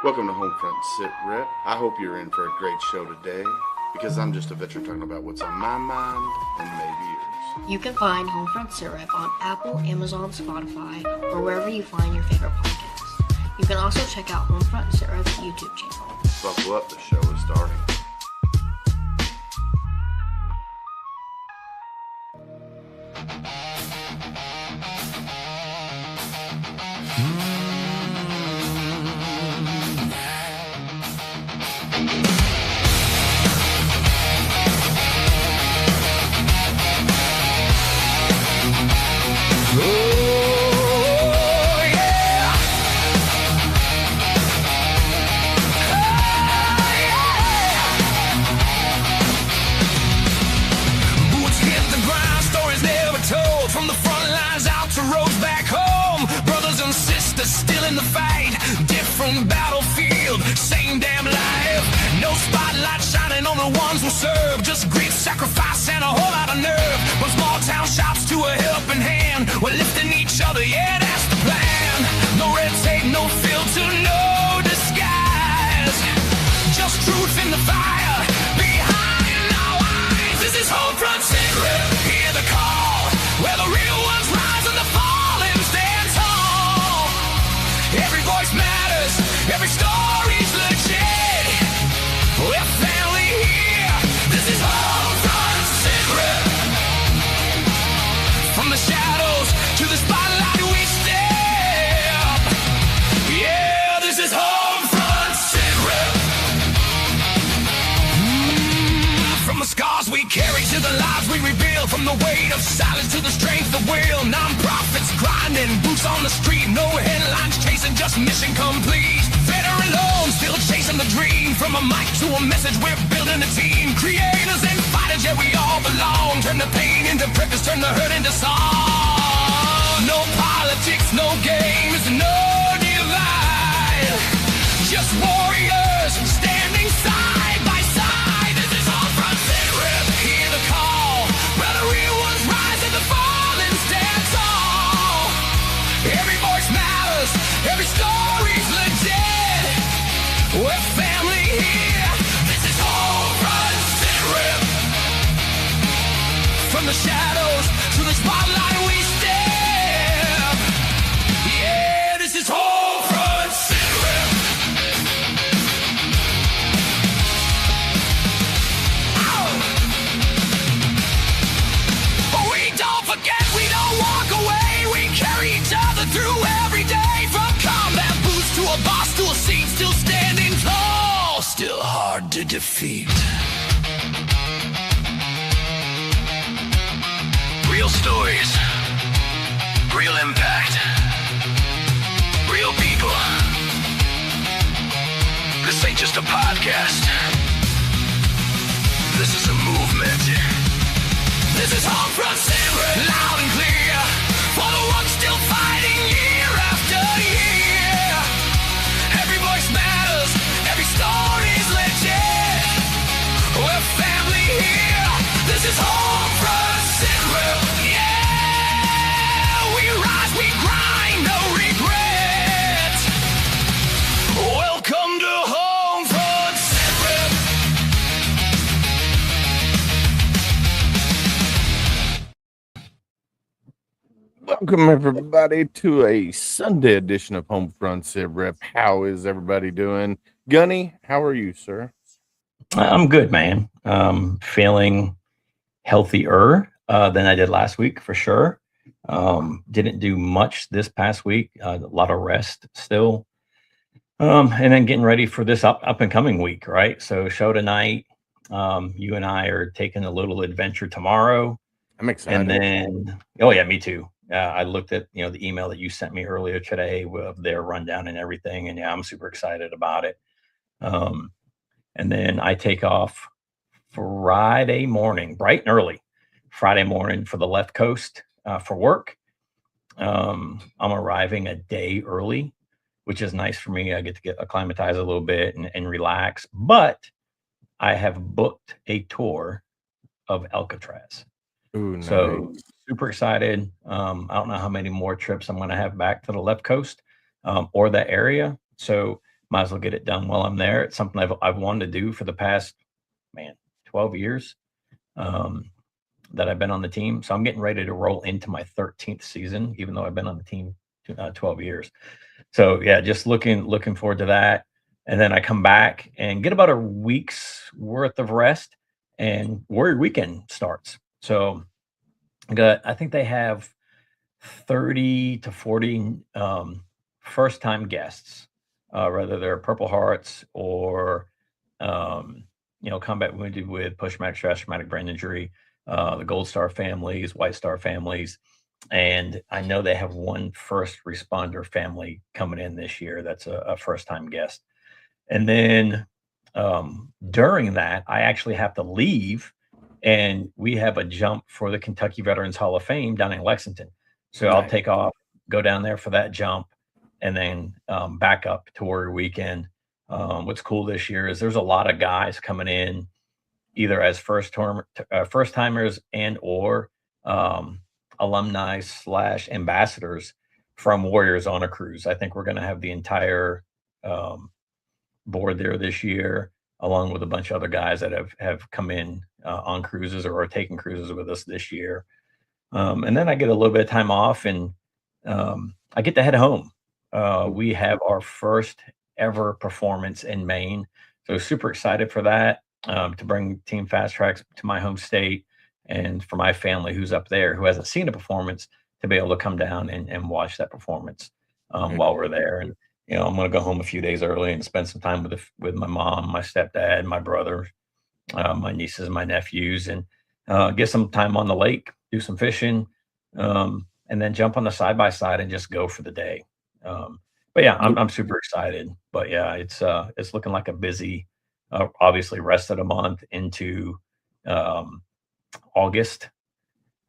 Welcome to HomeFront SitRep. I hope you're in for a great show today, because I'm just a veteran talking about what's on my mind and maybe yours. You can find HomeFront SitRep on Apple, Amazon, Spotify, or wherever you find your favorite podcasts. You can also check out HomeFront SitRep's YouTube channel. Buckle up, the show is starting. Just great sacrifice and a whole lot of nerve. From small town shops to a helping hand, we're lifting each other, yeah, that's the plan. No red tape, no filter, no disguise. Just truth in the fire behind our eyes. This is HomeFront SitRep. Hear the call, where the real ones rise and the fallen stand tall. Every voice matters, every story's legit. We're family here. This is HomeFront SitRep. From the shadows to the spotlight we step. Yeah, this is HomeFront SitRep. From the scars we carry to the lives we reveal, from the weight of silence to the strength of will. Non-profits grinding, boots on the street, no headlines chasing, just mission complete. Veteran alone, still chasing the dream. From a mic to a message, we're building a team. Creators and fighters, yeah, we all belong. Turn the pain into purpose, turn the hurt into song. No politics, no games, no divide. Just warriors standing side by side. This is HomeFront SitRep. Hear the call, where the real ones rise and the fallen stand tall. Every voice matters, every story's legit. We're family here. This is HomeFront SitRep. From the shadows to the spotlight we step. Yeah, this is HomeFront SitRep. We don't forget, we don't walk away. We carry each other through every day. From combat boots to a boss to a seat, still standing tall, still hard to defeat. Real stories, real impact, real people. This ain't just a podcast. This is a movement. This is HomeFront SitRep. Loud and clear, for the ones still fighting year after year. Every voice matters, every story's legit. We're family here. This is HomeFront SitRep. Yeah, we rise, we grind, no regret. Welcome to HomeFront SitRep. Welcome, everybody, to a Sunday edition of HomeFront SitRep. How is everybody doing? Gunny, how are you, sir? I'm good, man. Feeling healthier than I did last week, for sure. Didn't do much this past week. A lot of rest still. And then getting ready for this up and coming week, right? So show tonight. You and I are taking a little adventure tomorrow. I'm excited. And then, oh yeah, me too. I looked at, the email that you sent me earlier today with their rundown and everything. And yeah, I'm super excited about it. And then I take off Friday morning, bright and early, Friday morning for the left coast for work. I'm arriving a day early, which is nice for me. I get to get acclimatized a little bit and relax. But I have booked a tour of Alcatraz. Ooh, nice. So super excited. I don't know how many more trips I'm going to have back to the left coast or that area. So might as well get it done while I'm there. It's something I've wanted to do for the past 12 years that I've been on the team. So I'm getting ready to roll into my 13th season, even though I've been on the team 12 years. So yeah, just looking forward to that. And then I come back and get about a week's worth of rest, and Warrior Weekend starts. So I think they have 30 to 40 first time guests, whether they're Purple Hearts or combat wounded with post-traumatic stress, traumatic brain injury, the Gold Star families, White Star families. And I know they have one first responder family coming in this year that's a first time guest. And then during that, I actually have to leave, and we have a jump for the Kentucky Veterans Hall of Fame down in Lexington. So I'll take off, go down there for that jump, and then back up to Warrior Weekend. What's cool this year is there's a lot of guys coming in, either as first timers and or alumni / ambassadors from Warriors on a cruise. I think we're going to have the entire board there this year, along with a bunch of other guys that have come in on cruises or are taking cruises with us this year. And then I get a little bit of time off, and I get to head home. We have our first ever performance in Maine. So super excited for that, to bring Team Fast Tracks to my home state, and for my family who's up there who hasn't seen a performance to be able to come down and watch that performance while we're there. And I'm going to go home a few days early and spend some time with my mom, my stepdad, my brother, my nieces, and my nephews, and get some time on the lake, do some fishing, and then jump on the side-by-side and just go for the day. But yeah, I'm super excited. But yeah, it's looking like a busy, obviously rest of the month into August,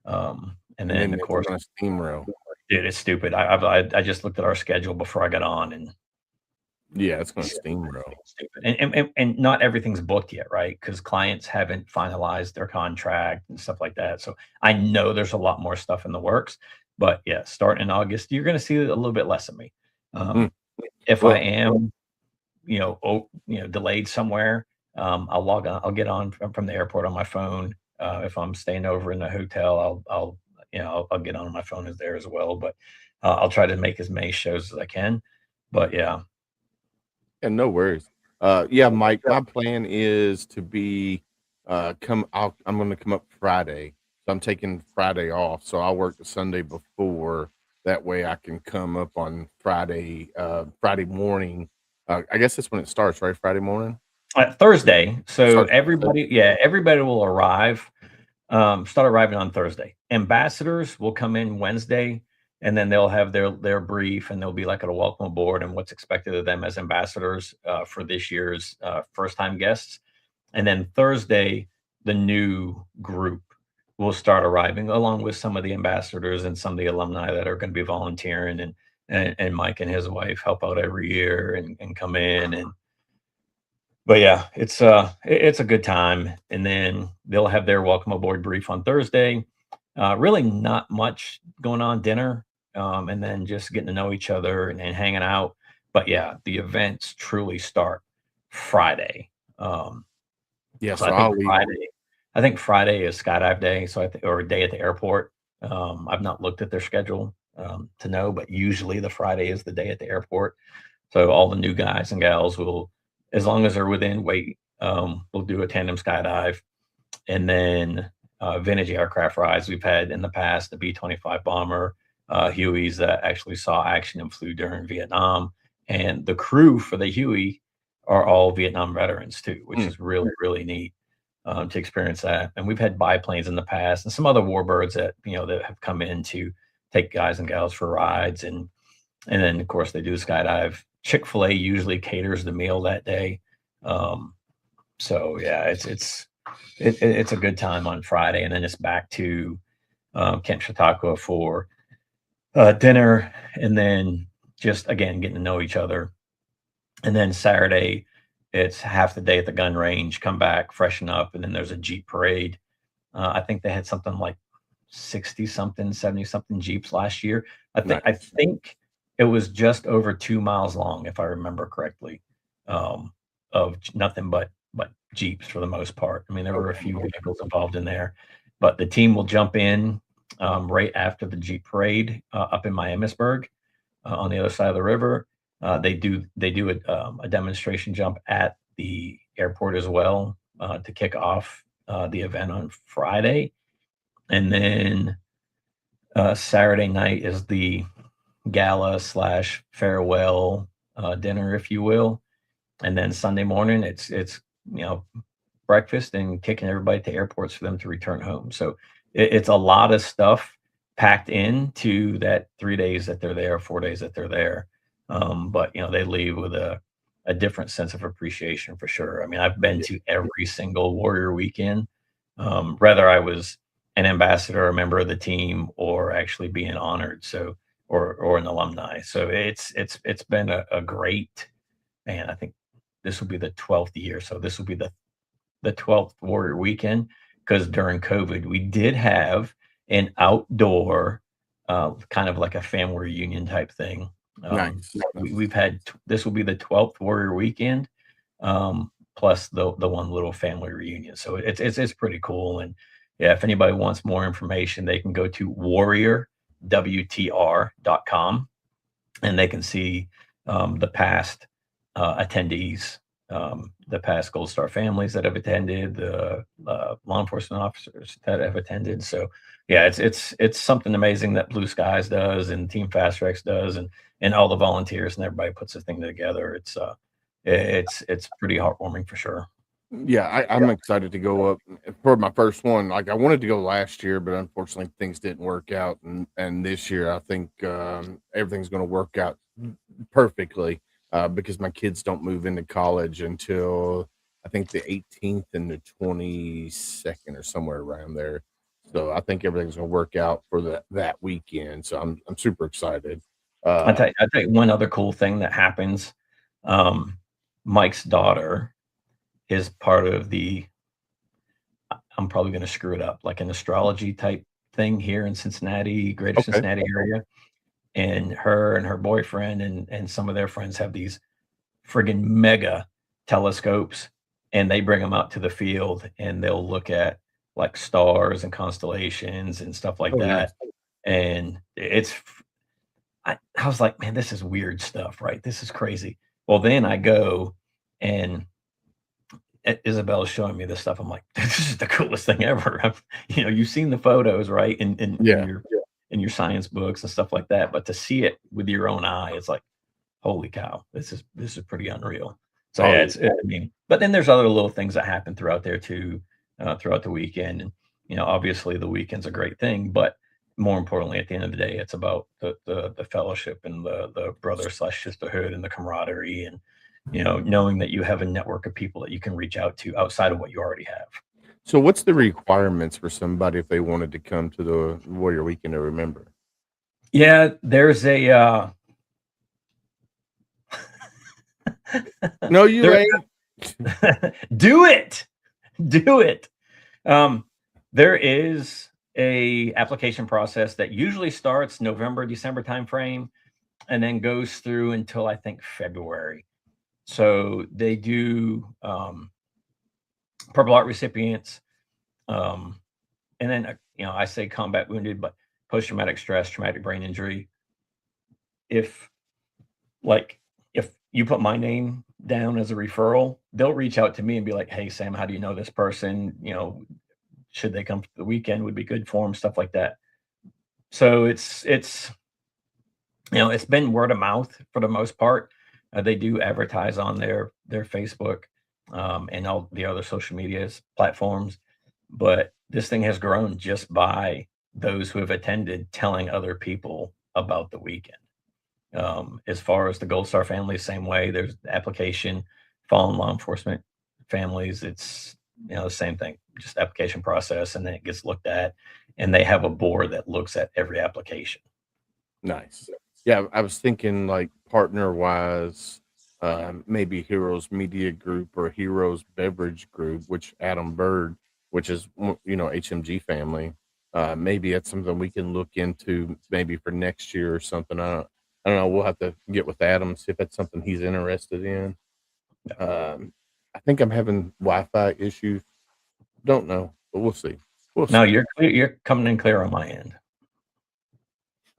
and then of course steamroll. Dude, it's stupid. I just looked at our schedule before I got on, and yeah, it's going to steamroll. Stupid. And not everything's booked yet, right? Because clients haven't finalized their contract and stuff like that. So I know there's a lot more stuff in the works. But yeah, starting in August, you're going to see a little bit less of me. If I am, delayed somewhere, I'll log on. I'll get on from the airport on my phone. If I'm staying over in a hotel, I'll get on my phone there as well. But I'll try to make as many shows as I can. But yeah. And no worries. Yeah, Mike, my plan is to be I'm going to come up Friday. So I'm taking Friday off. So I'll work the Sunday before. That way I can come up on Friday morning. I guess that's when it starts, right? Friday morning? Thursday. So everybody will arrive, start arriving on Thursday. Ambassadors will come in Wednesday, and then they'll have their brief, and they'll be like at a welcome aboard and what's expected of them as ambassadors for this year's first-time guests. And then Thursday, the new group will start arriving, along with some of the ambassadors and some of the alumni that are going to be volunteering, and Mike and his wife help out every year and come in. But yeah, it's a good time. And then they'll have their welcome aboard brief on Thursday. Really not much going on, dinner, and then just getting to know each other and hanging out. But yeah, the events truly start Friday. Yes, so I think Friday is skydive day, or a day at the airport. I've not looked at their schedule to know, but usually the Friday is the day at the airport. So all the new guys and gals will, as long as they're within weight, we'll do a tandem skydive, and then vintage aircraft rides. We've had in the past the B-25 bomber, Hueys that actually saw action and flew during Vietnam, and the crew for the Huey are all Vietnam veterans too, which is really, really neat. To experience that. And we've had biplanes in the past, and some other warbirds that that have come in to take guys and gals for rides, and then of course they do the skydive. Chick-fil-A usually caters the meal that day. So yeah, it's a good time on Friday, and then it's back to Camp Chautauqua for dinner, and then just again getting to know each other. And then Saturday, it's half the day at the gun range, come back, freshen up, and then there's a Jeep parade. I think they had something like 60-something, 70-something Jeeps last year. I think it was just over 2 miles long, if I remember correctly. of nothing but Jeeps for the most part. I mean, there were a few vehicles involved in there, but the team will jump in right after the Jeep parade up in Miamisburg on the other side of the river. They do a demonstration jump at the airport as well to kick off the event on Friday, and then Saturday night is the gala / farewell dinner, if you will, and then Sunday morning it's breakfast and kicking everybody to airports for them to return home. So it's a lot of stuff packed into that 3 days that they're there, 4 days that they're there. But they leave with a different sense of appreciation for sure. I mean, I've been to every single Warrior weekend, whether I was an ambassador, a member of the team, or actually being honored. So, or an alumni. So it's been a great, man. I think this will be the 12th year. So this will be the 12th Warrior weekend, because during COVID, we did have an outdoor kind of like a family reunion type thing. Nice. We've had, this will be the 12th Warrior weekend, plus the one little family reunion. So it's pretty cool. And yeah, if anybody wants more information, they can go to warriorwtr.com and they can see the past attendees, the past Gold Star families that have attended, the law enforcement officers that have attended. So yeah, it's something amazing that Blue Skies does and Team Fast Tracks does, and all the volunteers and everybody puts this thing together. It's pretty heartwarming for sure. Yeah, I'm excited to go up for my first one. Like, I wanted to go last year, but unfortunately things didn't work out. And this year, I think everything's going to work out perfectly because my kids don't move into college until I think the 18th and the 22nd or somewhere around there. So I think everything's going to work out for that weekend. So I'm super excited. I'll tell you one other cool thing that happens. Mike's daughter is part of I'm probably going to screw it up, like an astrology type thing here in Cincinnati, greater Cincinnati area. And her and her boyfriend and some of their friends have these friggin' mega telescopes, and they bring them out to the field and they'll look at like stars and constellations and stuff like that. And I was like, man, this is weird stuff, right? This is crazy. Well, then I go and Isabella's showing me this stuff. I'm like, this is the coolest thing ever. You've seen the photos, right? In your science books and stuff like that. But to see it with your own eye, it's like, holy cow, this is pretty unreal. So but then there's other little things that happen throughout there too, throughout the weekend. And, obviously the weekend's a great thing, but more importantly, at the end of the day, it's about the fellowship and the brother / sisterhood and the camaraderie, and knowing that you have a network of people that you can reach out to outside of what you already have. So what's the requirements for somebody if they wanted to come to the Warrior Weekend to remember? Yeah, there's a no, you ain't. Do it. There is a application process that usually starts November, December timeframe, and then goes through until I think February. So they do Purple Heart recipients, and then I say combat wounded, but post-traumatic stress, traumatic brain injury. If you put my name down as a referral, they'll reach out to me and be like, "Hey, Sam, how do you know this person? Should they come to the weekend? Would be good for them," stuff like that. So it's been word of mouth for the most part. They do advertise on their Facebook and all the other social media platforms, but this thing has grown just by those who have attended telling other people about the weekend. As far as the Gold Star family, same way. There's the application, fallen law enforcement families. It's the same thing, just application process, and then it gets looked at, and they have a board that looks at every application. Nice. Yeah, I was thinking like partner wise, maybe Heroes Media Group or Heroes Beverage Group, which Adam Bird, which is HMG family. Maybe that's something we can look into maybe for next year or something. I don't know. We'll have to get with Adam, see if that's something he's interested in. I think I'm having Wi-Fi issues. Don't know, but we'll see. No, you're clear. You're coming in clear on my end.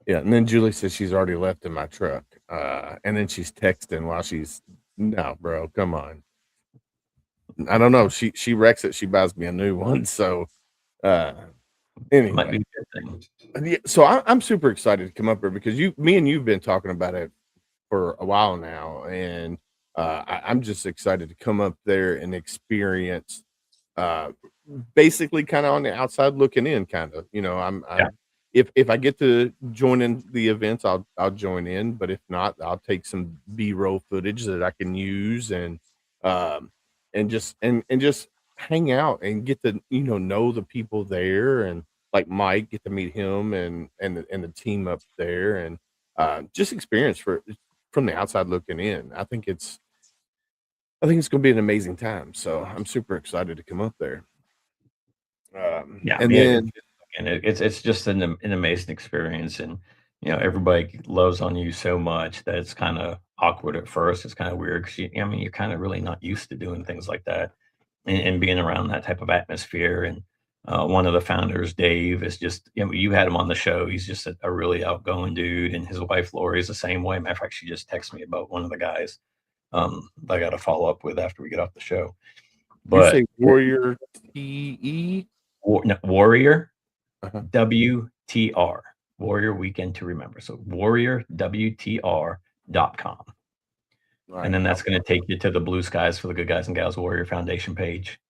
Yeah, and then Julie says she's already left in my truck. And then she's texting while she's no, bro, come on. I don't know. She wrecks it. She buys me a new one. So anyway, Might be a good thing. yeah, so I'm super excited to come up here because me and you've been talking about it for a while now, and I'm just excited to come up there and experience. Basically, kind of on the outside looking in, kind of. I'm if I get to join in the events, I'll join in. But if not, I'll take some B-roll footage that I can use and just hang out and get to know the people there, and like Mike, get to meet him and the team up there, and just experience from the outside looking in. I think it's going to be an amazing time. So I'm super excited to come up there. It's just an amazing experience, and everybody loves on you so much that it's kind of awkward at first. It's kind of weird because you're kind of really not used to doing things like that and being around that type of atmosphere. And one of the founders, Dave, is just you had him on the show. He's just a really outgoing dude, and his wife Lori is the same way. Matter of fact, she just texted me about one of the guys I got to follow up with after we get off the show. But you say Warrior TE? Warrior WTR, Warrior Weekend to Remember. So warriorwtr.com. Right. And then that's going to take you to the Blue Skies for the Good Guys and Gals Warrior Foundation page.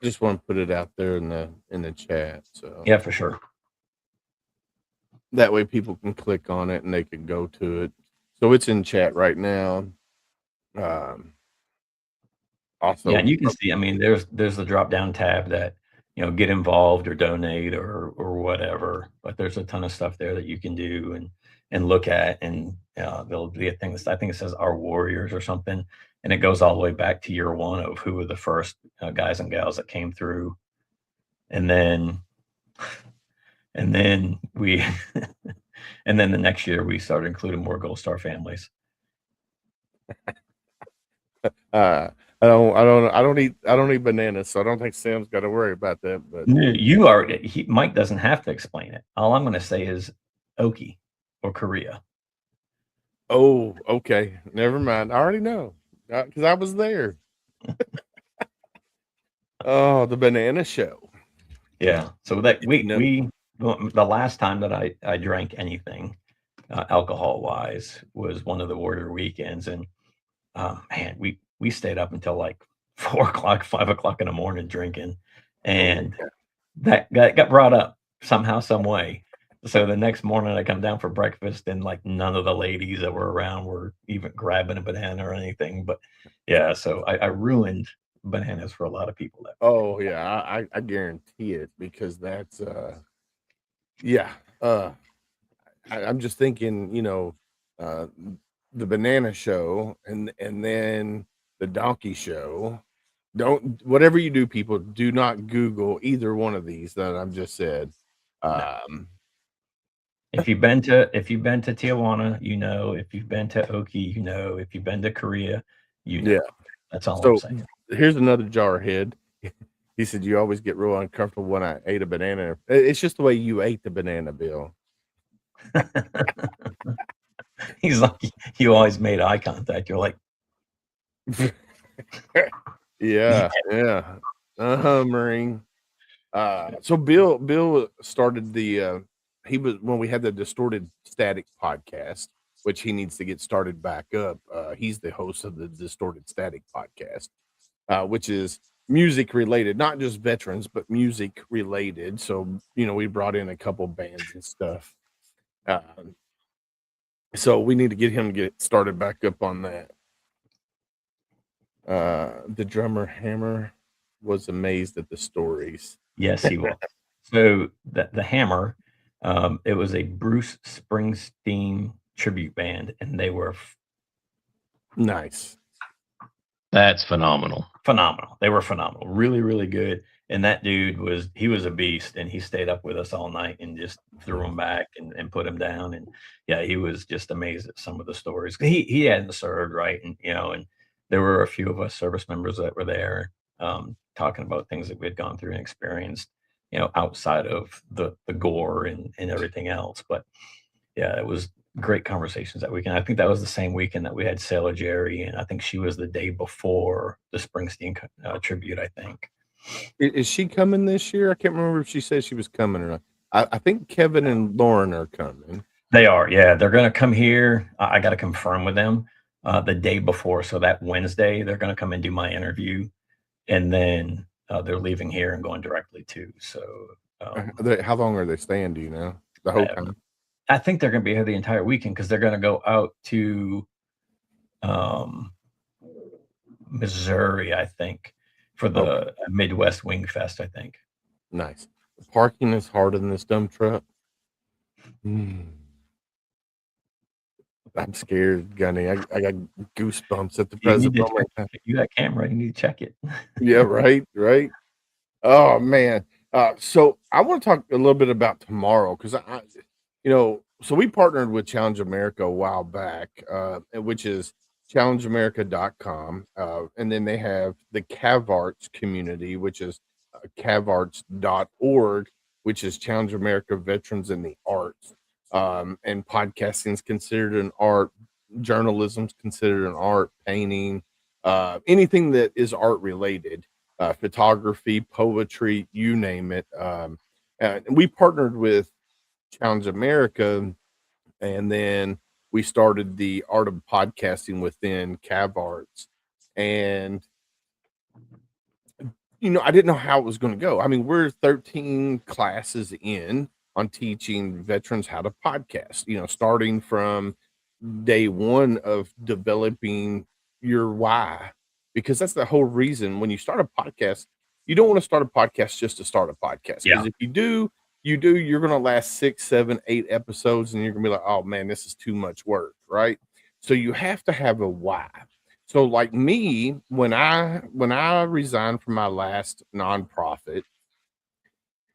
Just want to put it out there in the chat. So yeah, for sure. That way people can click on it and they can go to it. So it's in chat right now. Also, yeah, and you can see, there's the drop down tab that get involved or donate or whatever, but there's a ton of stuff there that you can do and look at, and there'll be a thing that I think it says Our Warriors or something, and it goes all the way back to year one of who were the first guys and gals that came through, and then we and then the next year we started including more Gold Star families. I don't eat bananas, so I don't think Sam's got to worry about that. But Mike doesn't have to explain it. All I'm going to say is Okie or Korea. Oh, okay. Never mind. I already know because I was there. Oh, the banana show. Yeah. So that we the last time that I drank anything alcohol wise was one of the Warrior weekends, and man, we stayed up until like 4 o'clock, 5 o'clock in the morning drinking, and that got brought up somehow, some way. So the next morning I come down for breakfast, and like none of the ladies that were around were even grabbing a banana or anything. But yeah, so I ruined bananas for a lot of people. Oh yeah, I guarantee it, because that's I'm just thinking, the banana show and then the donkey show. Don't, whatever you do, people, do not Google either one of these that I've just said. If you've been to Tijuana, if you've been to Okie, if you've been to Korea, yeah, that's all so, I'm saying. Here's another jarhead. He said, you always get real uncomfortable when I ate a banana. It's just the way you ate the banana, Bill. He's like, you always made eye contact. You're like, yeah. Marine. So Bill started when we had the Distorted Static podcast, which he needs to get started back up. He's the host of the Distorted Static podcast, which is music related, not just veterans, but music related. So, we brought in a couple bands and stuff. So we need to get him to get started back up on that. The drummer Hammer was amazed at the stories. Yes, he was. So the Hammer, it was a Bruce Springsteen tribute band, and they were nice. That's phenomenal. They were phenomenal. Really, really good. And that dude was a beast, and he stayed up with us all night and just threw him back and put him down. And yeah, he was just amazed at some of the stories. He hadn't served, right? And there were a few of us service members that were there, talking about things that we had gone through and experienced, outside of the gore and everything else. But yeah, it was great conversations that weekend. I think that was the same weekend that we had Sailor Jerry, and I think she was the day before the Springsteen tribute, I think. Is she coming this year? I can't remember if she said she was coming or not. I think Kevin and Lauren are coming. They are, yeah. They're going to come here. I got to confirm with them the day before. So that Wednesday, they're going to come and do my interview, and then they're leaving here and going directly to. So how long are they staying? Do you know? The whole time? I think they're going to be here the entire weekend because they're going to go out to Missouri, I think, for the Midwest Wing Fest, I think. Nice. Parking is hard in this dump truck. I'm scared, Gunny. I got goosebumps at the present moment. You got camera, you need to check it. Yeah, right. Oh man. So I want to talk a little bit about tomorrow because so we partnered with Challenge America a while back, which is challengeamerica.com. And then they have the CavArts community, which is cavarts.org, which is Challenge America Veterans in the Arts. And podcasting is considered an art, journalism's considered an art, painting, anything that is art related, photography, poetry, you name it. And we partnered with Challenge America, and then we started the art of podcasting within CavArts. And I didn't know how it was going to go. I mean, we're 13 classes in on teaching veterans how to podcast, starting from day one of developing your why, because that's the whole reason when you start a podcast, you don't want to start a podcast just to start a podcast. Because if you do, you're going to last 6, 7, 8 episodes and you're going to be like, oh man, this is too much work. Right. So you have to have a why. So like me, when I resigned from my last nonprofit,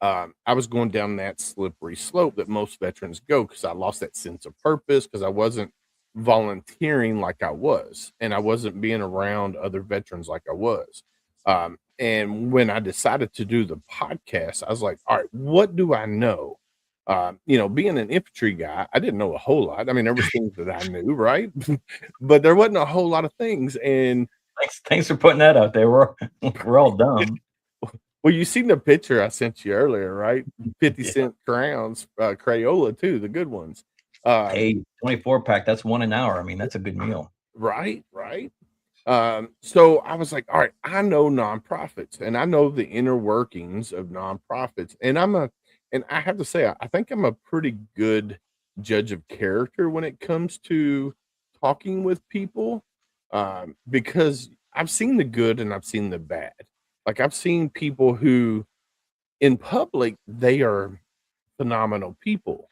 I was going down that slippery slope that most veterans go because I lost that sense of purpose because I wasn't volunteering like I was, and I wasn't being around other veterans like I was. And when I decided to do the podcast, I was like, all right, what do I know? Being an infantry guy, I didn't know a whole lot. I mean, there was things that I knew, right? But there wasn't a whole lot of things. And thanks for putting that out there. We're all dumb. Well, you seen the picture I sent you earlier, right? 50-cent crowns, Crayola too, the good ones. Hey, 24-pack, that's one an hour. I mean, that's a good meal. Right. So I was like, all right, I know nonprofits and I know the inner workings of nonprofits. And I have to say, I think I'm a pretty good judge of character when it comes to talking with people, because I've seen the good and I've seen the bad. Like I've seen people who in public, they are phenomenal people,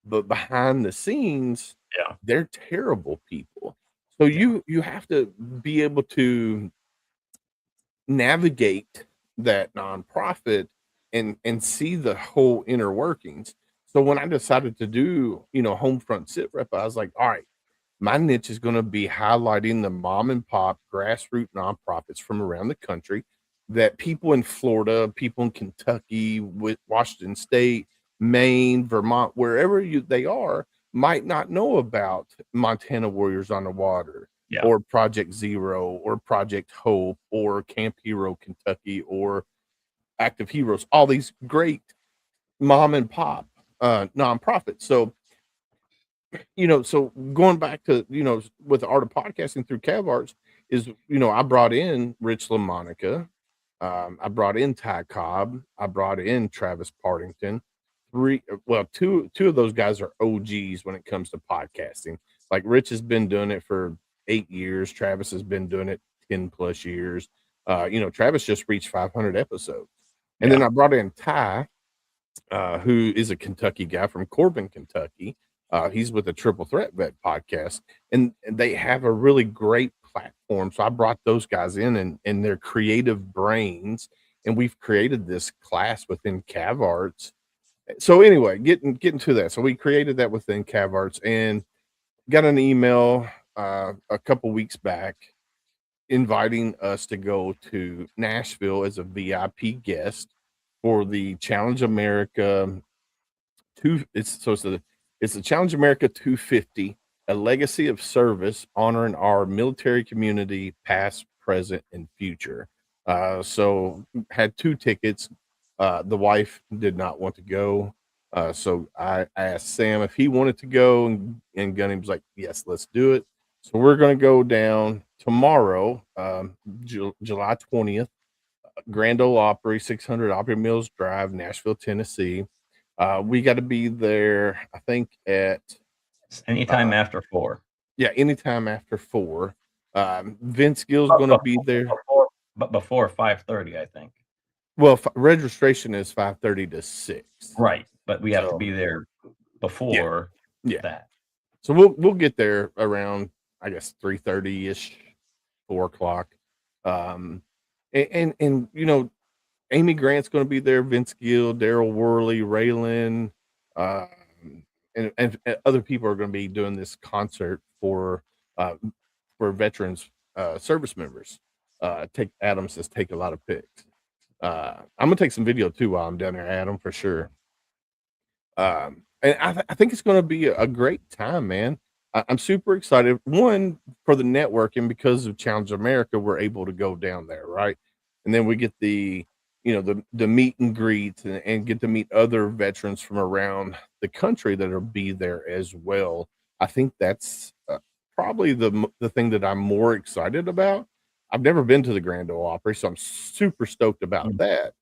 but behind the scenes, they're terrible people. So you have to be able to navigate that nonprofit and see the whole inner workings. So when I decided to do, HomeFront SitRep, I was like, all right, my niche is going to be highlighting the mom and pop grassroots nonprofits from around the country that people in Florida, people in Kentucky, Washington State, Maine, Vermont, wherever they are, might not know about Montana Warriors on the Water, or Project Zero, or Project Hope, or Camp Hero Kentucky, or Active Heroes, all these great mom and pop nonprofits. So, so going back to, with the art of podcasting through CavArts is, I brought in Rich LaMonica. I brought in Ty Cobb. I brought in Travis Partington. Two of those guys are OGs when it comes to podcasting. Like Rich has been doing it for 8 years. Travis has been doing it 10 plus years. Travis just reached 500 episodes. And then I brought in Ty, who is a Kentucky guy from Corbin, Kentucky. He's with the Triple Threat Vet podcast, and they have a really great platform. So I brought those guys in and their creative brains, and we've created this class within CavArts. So anyway, getting to that. So we created that within CavArts and got an email a couple weeks back inviting us to go to Nashville as a VIP guest for the Challenge America it's the Challenge America 250, a legacy of service honoring our military community, past, present, and future. So had 2 tickets. The wife did not want to go. So I asked Sam if he wanted to go, and Gunny was like, yes, let's do it. So we're going to go down tomorrow, July 20th, Grand Ole Opry, 600 Opry Mills Drive, Nashville, Tennessee. We got to be there, I think, at anytime after 4. Yeah, anytime after 4. Vince Gill's going to be there. Before 5:30, I think. Well, registration is 5:30 to 6. Right, but we have to be there before that. So we'll get there around, I guess, 3:30 ish, 4 o'clock. And you know, Amy Grant's going to be there, Vince Gill, Daryl Worley, Raylan, and other people are going to be doing this concert for veterans, service members. Adam says take a lot of pics. I'm gonna take some video too while I'm down there, Adam, for sure. And I think it's going to be a great time, man. I'm super excited. One, for the networking, because of Challenge America, we're able to go down there, right? And then we get the meet and greet and get to meet other veterans from around the country that'll be there as well. I think that's probably the thing that I'm more excited about. I've never been to the Grand Ole Opry, so I'm super stoked about that.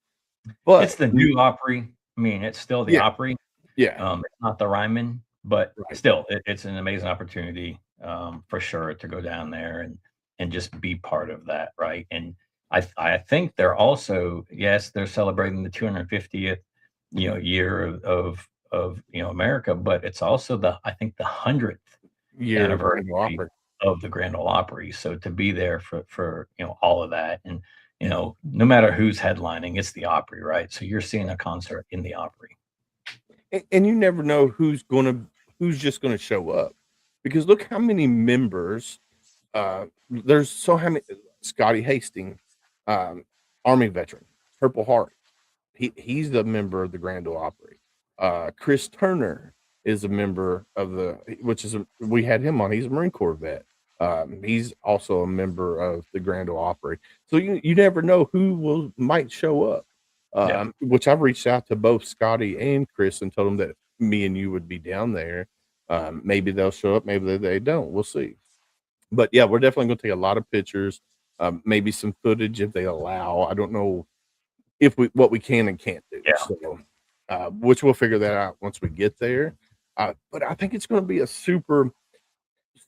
But it's the new Opry. I mean, it's still the Opry. Yeah. It's not the Ryman, but still, it's an amazing opportunity for sure to go down there and just be part of that, right? And I think they're also, yes, they're celebrating the 250th year of America, but it's also I think the 100th year anniversary of the Grand Ole Opry. So to be there for all of that, and no matter who's headlining, it's the Opry, right? So you're seeing a concert in the Opry. And you never know who's just gonna show up, because look how many members. There's so many. Scotty Hastings, Army veteran, Purple Heart. He's the member of the Grand Ole Opry. Chris Turner is a member of we had him on. He's a Marine Corps vet. He's also a member of the Grand Ole Opry. So you never know who might show up. Which I've reached out to both Scotty and Chris and told them that me and you would be down there. Maybe they'll show up, maybe they don't. We'll see. But yeah, we're definitely going to take a lot of pictures, maybe some footage if they allow. I don't know what we can and can't do. So, which we'll figure that out once we get there. But I think it's going to be a super,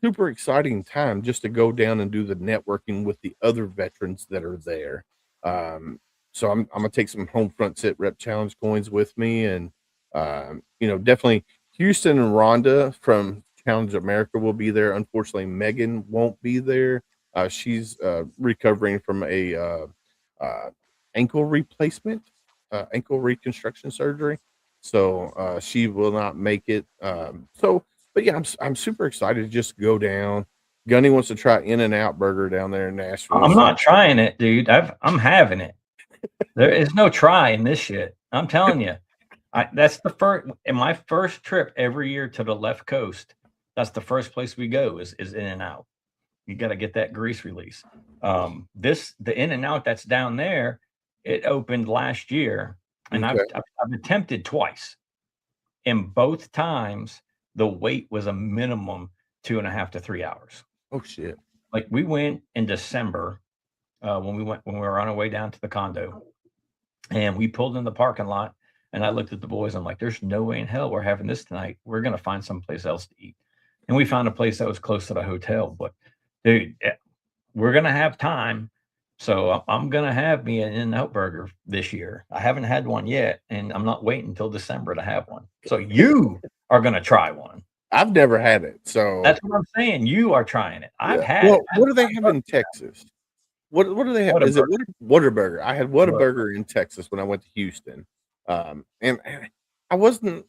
super exciting time just to go down and do the networking with the other veterans that are there. So I'm going to take some HomeFront SitRep Challenge coins with me, and definitely Houston and Rhonda from Challenge America will be there. Unfortunately, Megan won't be there. She's recovering from a ankle replacement, ankle reconstruction surgery, so she will not make it. But yeah, I'm super excited to just go down. Gunny wants to try In-N-Out Burger down there in Nashville. I'm not trying it, dude. I'm having it. There is no try in this shit. I'm telling you. That's the first, in my first trip every year to the left coast. That's the first place we go is In-N-Out. You got to get that grease release. The In-N-Out that's down there, it opened last year, and I've attempted twice. And both times the wait was a minimum 2.5 to 3 hours. Oh shit! Like we went in December. When we were on our way down to the condo, and we pulled in the parking lot, and I looked at the boys. I'm like, there's no way in hell we're having this tonight. We're going to find someplace else to eat. And we found a place that was close to the hotel, but dude, we're going to have time. So I'm going to have me an In-N-Out burger this year. I haven't had one yet, and I'm not waiting until December to have one. So you are going to try one. I've never had it. So that's what I'm saying. You are trying it. I've had it. What do they have in Texas? What do they have? Is it Whataburger? I had Whataburger in Texas when I went to Houston. And I wasn't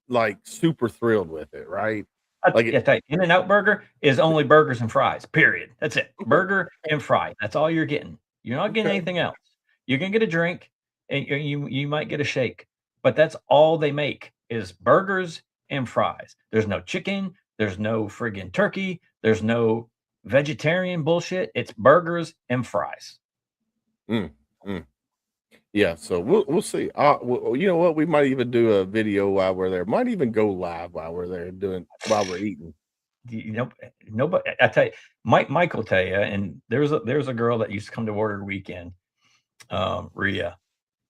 like super thrilled with it, right? Like I tell you, In-N-Out Burger is only burgers and fries. Period. That's it. Burger and fry. That's all you're getting. You're not getting anything else. You're gonna get a drink, and you might get a shake, but that's all they make is burgers and fries. There's no chicken. There's no friggin' turkey. There's no vegetarian bullshit. It's burgers and fries. Yeah, so we'll see. You know what? We might even do a video while we're there. Might even go live while we're there while we're eating. You know, nobody. I tell you, Mike will tell you. And there's a girl that used to come to Order Weekend, Rhea,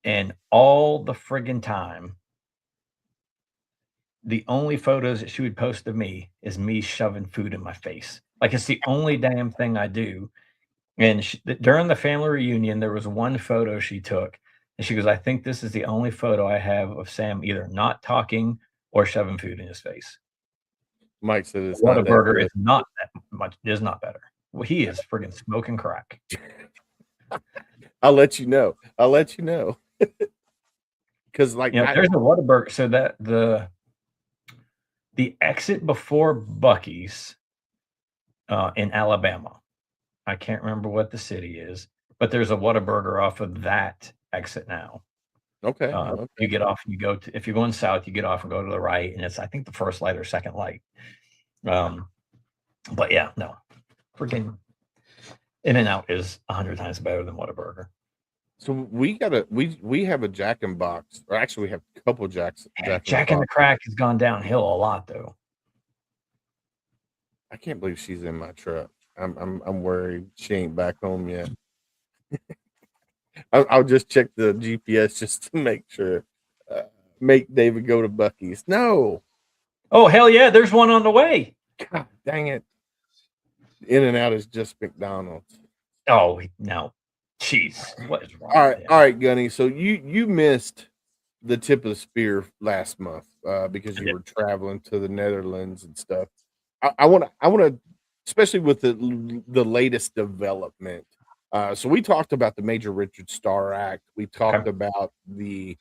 and all the friggin' time, the only photos that she would post of me is me shoving food in my face. Like it's the only damn thing I do. And during the family reunion, there was one photo she took, and she goes, "I think this is the only photo I have of Sam either not talking or shoving food in his face." Mike said it's not that Whataburger good. is not that much. Is not better. Well, he is friggin' smoking crack. I'll let you know. Because like You know, there's a Whataburger. So that the exit before Buc-ee's in Alabama. I can't remember what the city is, but there's a Whataburger off of that exit now. okay. You get off, and you go to, if you're going south, you get off and go to the right, and it's, I think, the first light or second light. But yeah, no, freaking In-N-Out is 100 times better than Whataburger. So we have a Jack in Box, or actually we have a couple Jack in the Crack has gone downhill a lot though. I can't believe she's in my truck. I'm worried she ain't back home yet. I'll just check the GPS just to make sure. Make David go to Buc-ee's. No. Oh hell yeah, there's one on the way. God dang it. In-N-Out is just McDonald's. Oh no. Jeez. What is wrong? All right, Gunny. So you missed the tip of the spear last month because you were traveling to the Netherlands and stuff. I want to, especially with the latest development. So we talked about the Major Richard Starr Act. We talked about the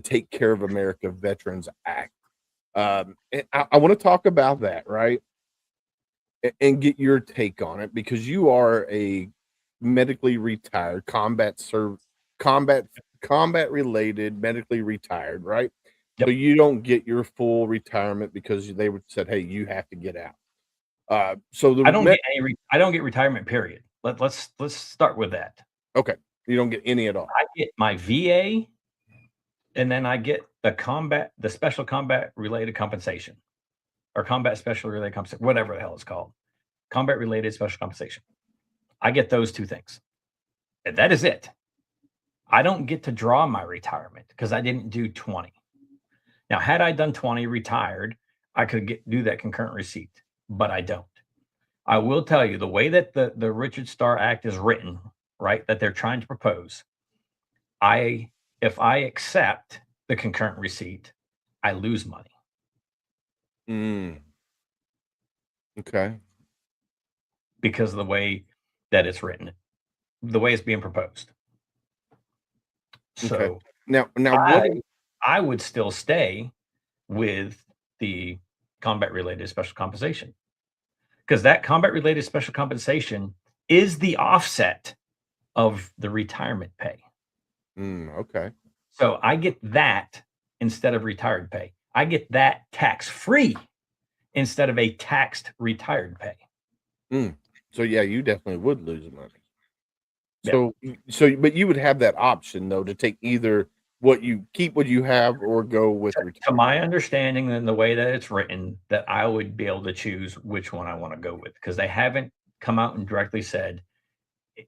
Take Care of America Veterans Act. And I want to talk about that, right? And get your take on it, because you are a medically retired combat related medically retired, right? Yep. So you don't get your full retirement because they said, hey, you have to get out. So I don't get retirement, period. Let's start with that. Okay. You don't get any at all. I get my VA, and then I get the special combat related compensation, or combat special related compensation, whatever the hell it's called. Combat related special compensation. I get those two things. And that is it. I don't get to draw my retirement because I didn't do 20. Now, had I done 20, retired, I could do that concurrent receipt, but I don't. I will tell you, the way that the Richard Starr Act is written, right, that they're trying to propose, if I accept the concurrent receipt, I lose money. Okay. Because of the way that it's written, the way it's being proposed. So okay. Now I would still stay with the combat related special compensation, because that combat related special compensation is the offset of the retirement pay. Okay. So I get that instead of retired pay. I get that tax free instead of a taxed retired pay. So yeah, you definitely would lose money. So but you would have that option though to take either what you have or go with retirement. To my understanding, and the way that it's written, that I would be able to choose which one I want to go with, because they haven't come out and directly said,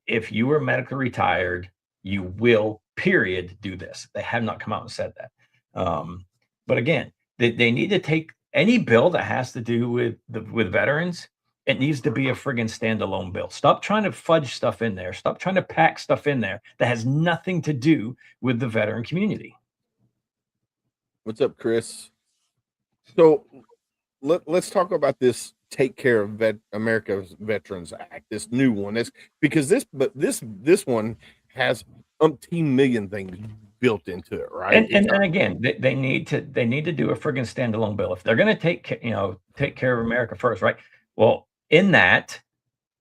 if you were medically retired, you will, period, do this. They have not come out and said that. But again, they need to take any bill that has to do with veterans. It needs to be a friggin' standalone bill. Stop trying to fudge stuff in there. Stop trying to pack stuff in there that has nothing to do with the veteran community. What's up, Chris? So let's talk about this Take Care of America's Veterans Act, this new one. Because this one has umpteen million things built into it, right? And again, they need to do a friggin' standalone bill if they're going to take care of America first, right? Well, in that,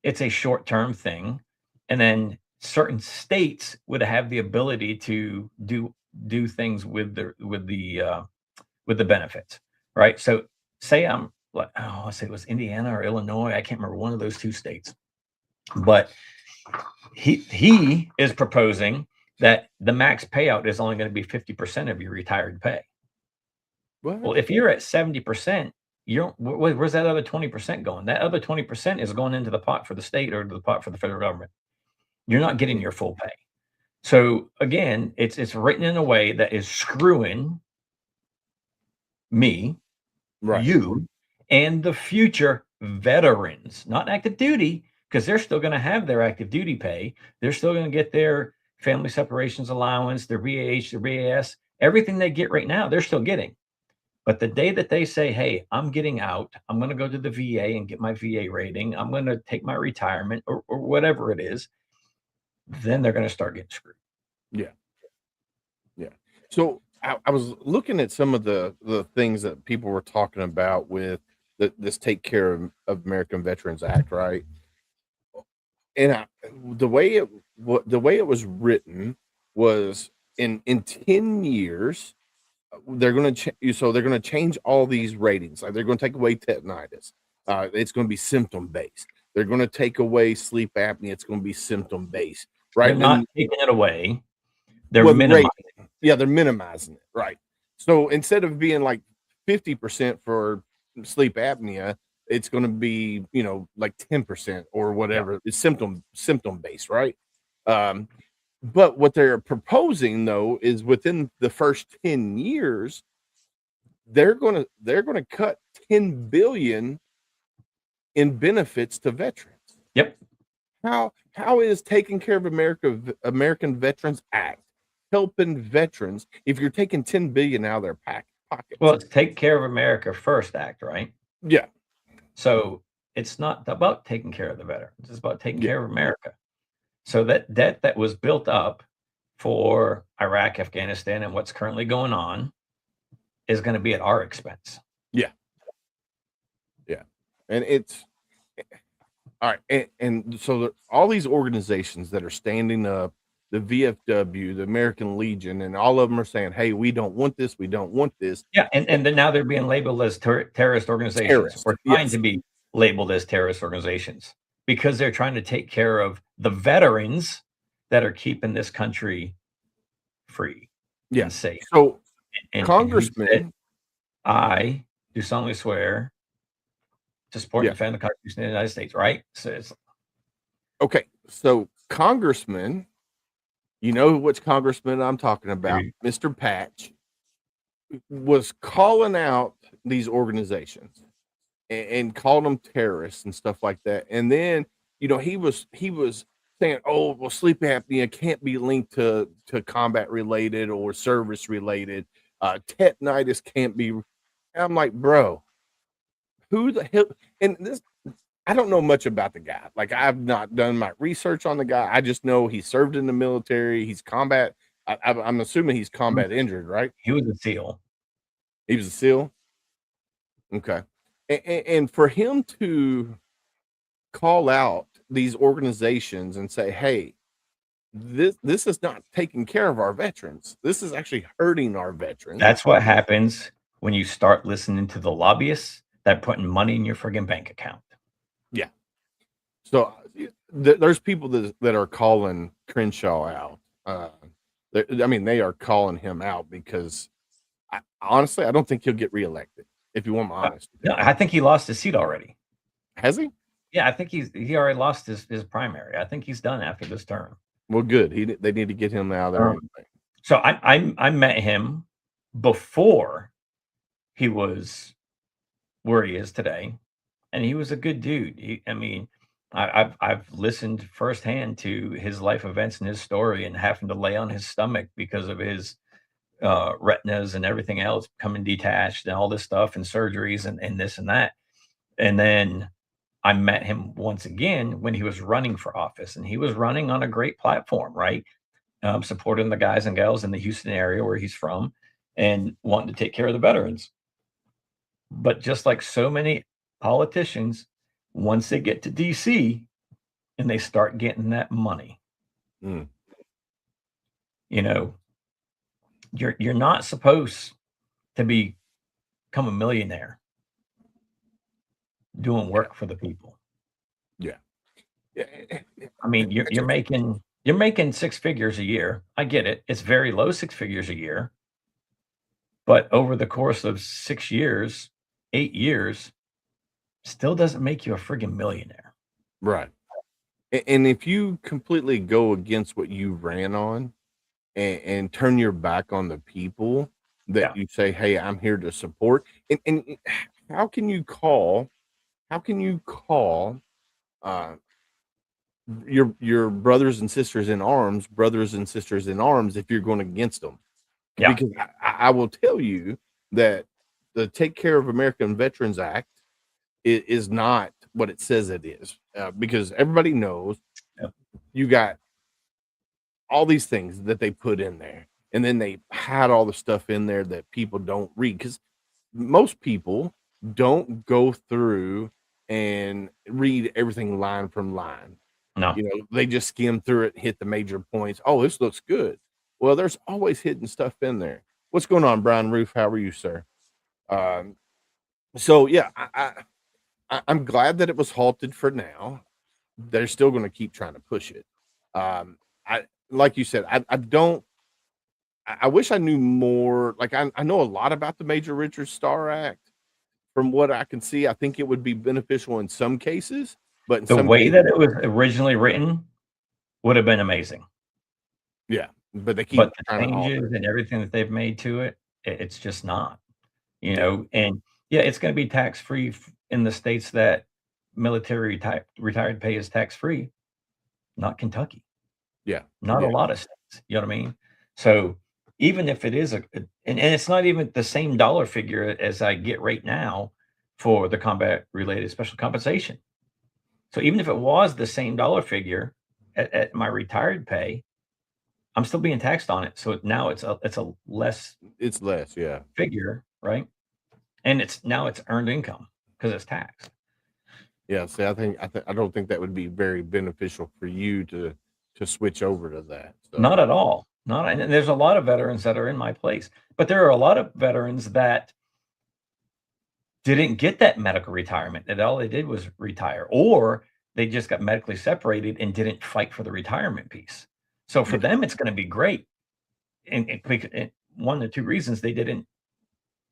it's a short-term thing, and then certain states would have the ability to do things with the benefits, right? So say I'm like, oh, let's say it was Indiana or Illinois, I can't remember, one of those two states, but he is proposing that the max payout is only going to be 50% of your retired pay. Well, if you're at 70%, where's that other 20% going? That other 20% is going into the pot for the state or the pot for the federal government. You're not getting your full pay. So again, it's written in a way that is screwing me, Right. you, and the future veterans, not active duty, because they're still going to have their active duty pay. They're still going to get their family separations allowance, their VAH, their VAS, everything they get right now, they're still getting. But the day that they say, hey, I'm getting out, I'm going to go to the VA and get my VA rating, I'm going to take my retirement or whatever it is, then they're going to start getting screwed. Yeah. Yeah. So I was looking at some of the things that people were talking about with this Take Care of American Veterans Act, right? And the way it was written was in 10 years, they're going to change all these ratings. Like they're going to take away tetanitis. It's going to be symptom based. They're going to take away sleep apnea. It's going to be symptom based, right? They're not taking it away. They're minimizing it. Yeah, they're minimizing it, right? So instead of being like 50% for sleep apnea, it's going to be, like 10% or whatever. It's symptom based, right? But what they're proposing though is within the first 10 years, they're going to cut 10 billion in benefits to veterans. Yep. How is Taking Care of American Veterans Act helping veterans if you're taking 10 billion out of their pockets? Well, it's Take Care of America First Act, right? Yeah. So it's not about taking care of the veterans. It's about taking care of America. So that debt that was built up for Iraq, Afghanistan, and what's currently going on is going to be at our expense. Yeah. Yeah. And it's all right. And so all these organizations that are standing up, the VFW, the American Legion, and all of them are saying, hey, we don't want this. We don't want this. Yeah. And then now they're being labeled as terrorist organizations. Or trying to be labeled as terrorist organizations because they're trying to take care of the veterans that are keeping this country free and safe. So and Congressman, said, I do solemnly swear to support and defend the Constitution of the United States, right? So it's okay. So Congressman, you know which congressman I'm talking about, Mr. Patch, was calling out these organizations and called them terrorists and stuff like that. And then, he was saying, oh, well, sleep apnea can't be linked to combat related or service related. Tetanitis can't be. I'm like, bro, who the hell? And this, I don't know much about the guy. Like, I've not done my research on the guy. I just know he served in the military. He's combat. I'm assuming he's combat injured, right? He was a SEAL. He was a SEAL. Okay. And for him to call out these organizations and say, hey, this is not taking care of our veterans. This is actually hurting our veterans. That's what happens when you start listening to the lobbyists that are putting money in your friggin' bank account. Yeah. So there's people that are calling Crenshaw out. They are calling him out because honestly, I don't think he'll get reelected. If you want my honest. No, I think he lost his seat already. Has he? Yeah, I think he already lost his primary. I think he's done after this term. Well, good. They need to get him out of there. Anyway. So I met him before he was where he is today, and he was a good dude. I've listened firsthand to his life events and his story, and having to lay on his stomach because of his retinas and everything else coming detached and all this stuff and surgeries and this and that. And then I met him once again when he was running for office, and he was running on a great platform, right? supporting the guys and gals in the Houston area where he's from and wanting to take care of the veterans. But just like so many politicians, once they get to DC and they start getting that money, Mm. you know, you're not supposed to become a millionaire doing work for the people. Yeah. I mean, you're making six figures a year. I get it. It's very low six figures a year. But over the course of 6 years, 8 years, still doesn't make you a friggin' millionaire. Right. And if you completely go against what you ran on and turn your back on the people that you say, hey, I'm here to support. And how can you call your brothers and sisters in arms if you're going against them? Yeah. Because I will tell you that the Take Care of American Veterans Act is not what it says it is, because everybody knows you got all these things that they put in there, and then they hide all the stuff in there that people don't read, because most people don't go through and read everything line from line. No. You know, they just skim through it, hit the major points. Oh, this looks good. Well, there's always hidden stuff in there. What's going on, Brian Roof? How are you, sir? So yeah, I'm glad that it was halted for now. They're still going to keep trying to push it. Like you said, I wish I knew more. Like I know a lot about the Major Richard Starr Act. From what I can see, I think it would be beneficial in some cases, but in the way that it was originally written would have been amazing. Yeah, but they keep but the trying changes and everything that they've made to it, it's just not. You know, and yeah, it's going to be tax free in the states that military retired pay is tax free, not Kentucky. Yeah, not a lot of states. You know what I mean? So even if it is and it's not even the same dollar figure as I get right now for the combat related special compensation. So even if it was the same dollar figure at my retired pay, I'm still being taxed on it. So now it's a less yeah, figure, right? And it's earned income because it's taxed. Yeah, see, I don't think that would be very beneficial for you to switch over to that. So. Not at all. And there's a lot of veterans that are in my place, but there are a lot of veterans that didn't get that medical retirement, that all they did was retire, or they just got medically separated and didn't fight for the retirement piece. So for them, it's going to be great. And one of the two reasons they didn't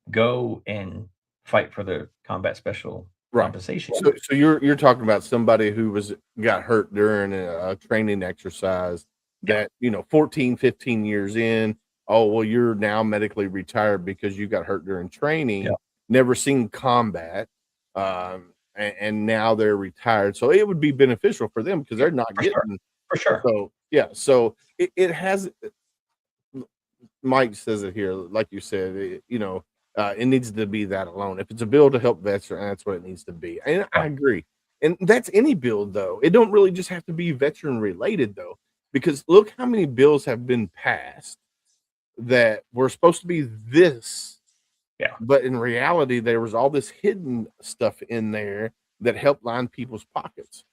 go and fight for the combat special compensation. So you're talking about somebody who got hurt during a training exercise that, 14, 15 years in, oh, well, you're now medically retired because you got hurt during training, never seen combat, and now they're retired. So it would be beneficial for them because they're not getting. For sure. So, yeah. So it has, Mike says it here, like you said, it needs to be that alone. If it's a bill to help veterans, that's what it needs to be. And I agree. And that's any bill, though. It don't really just have to be veteran related, though, because look how many bills have been passed that were supposed to be this. Yeah. But in reality, there was all this hidden stuff in there that helped line people's pockets.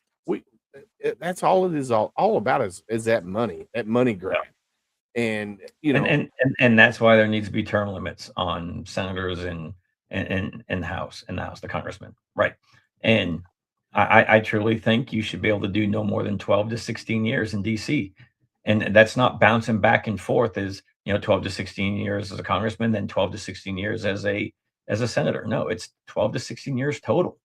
That's all it is all about is that money grab. Yeah. And and that's why there needs to be term limits on senators and the House, the congressmen, right? And I truly think you should be able to do no more than 12 to 16 years in DC, and that's not bouncing back and forth as 12 to 16 years as a congressman, then 12 to 16 years as a senator. No, it's 12 to 16 years total,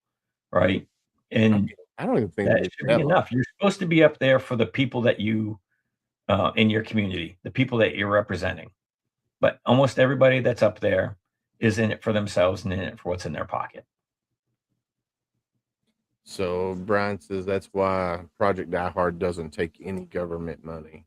right? And I don't even think that should be enough. You're supposed to be up there for the people that you in your community, the people that you're representing. But almost everybody that's up there is in it for themselves and in it for what's in their pocket. So Brian says that's why Project Die Hard doesn't take any government money.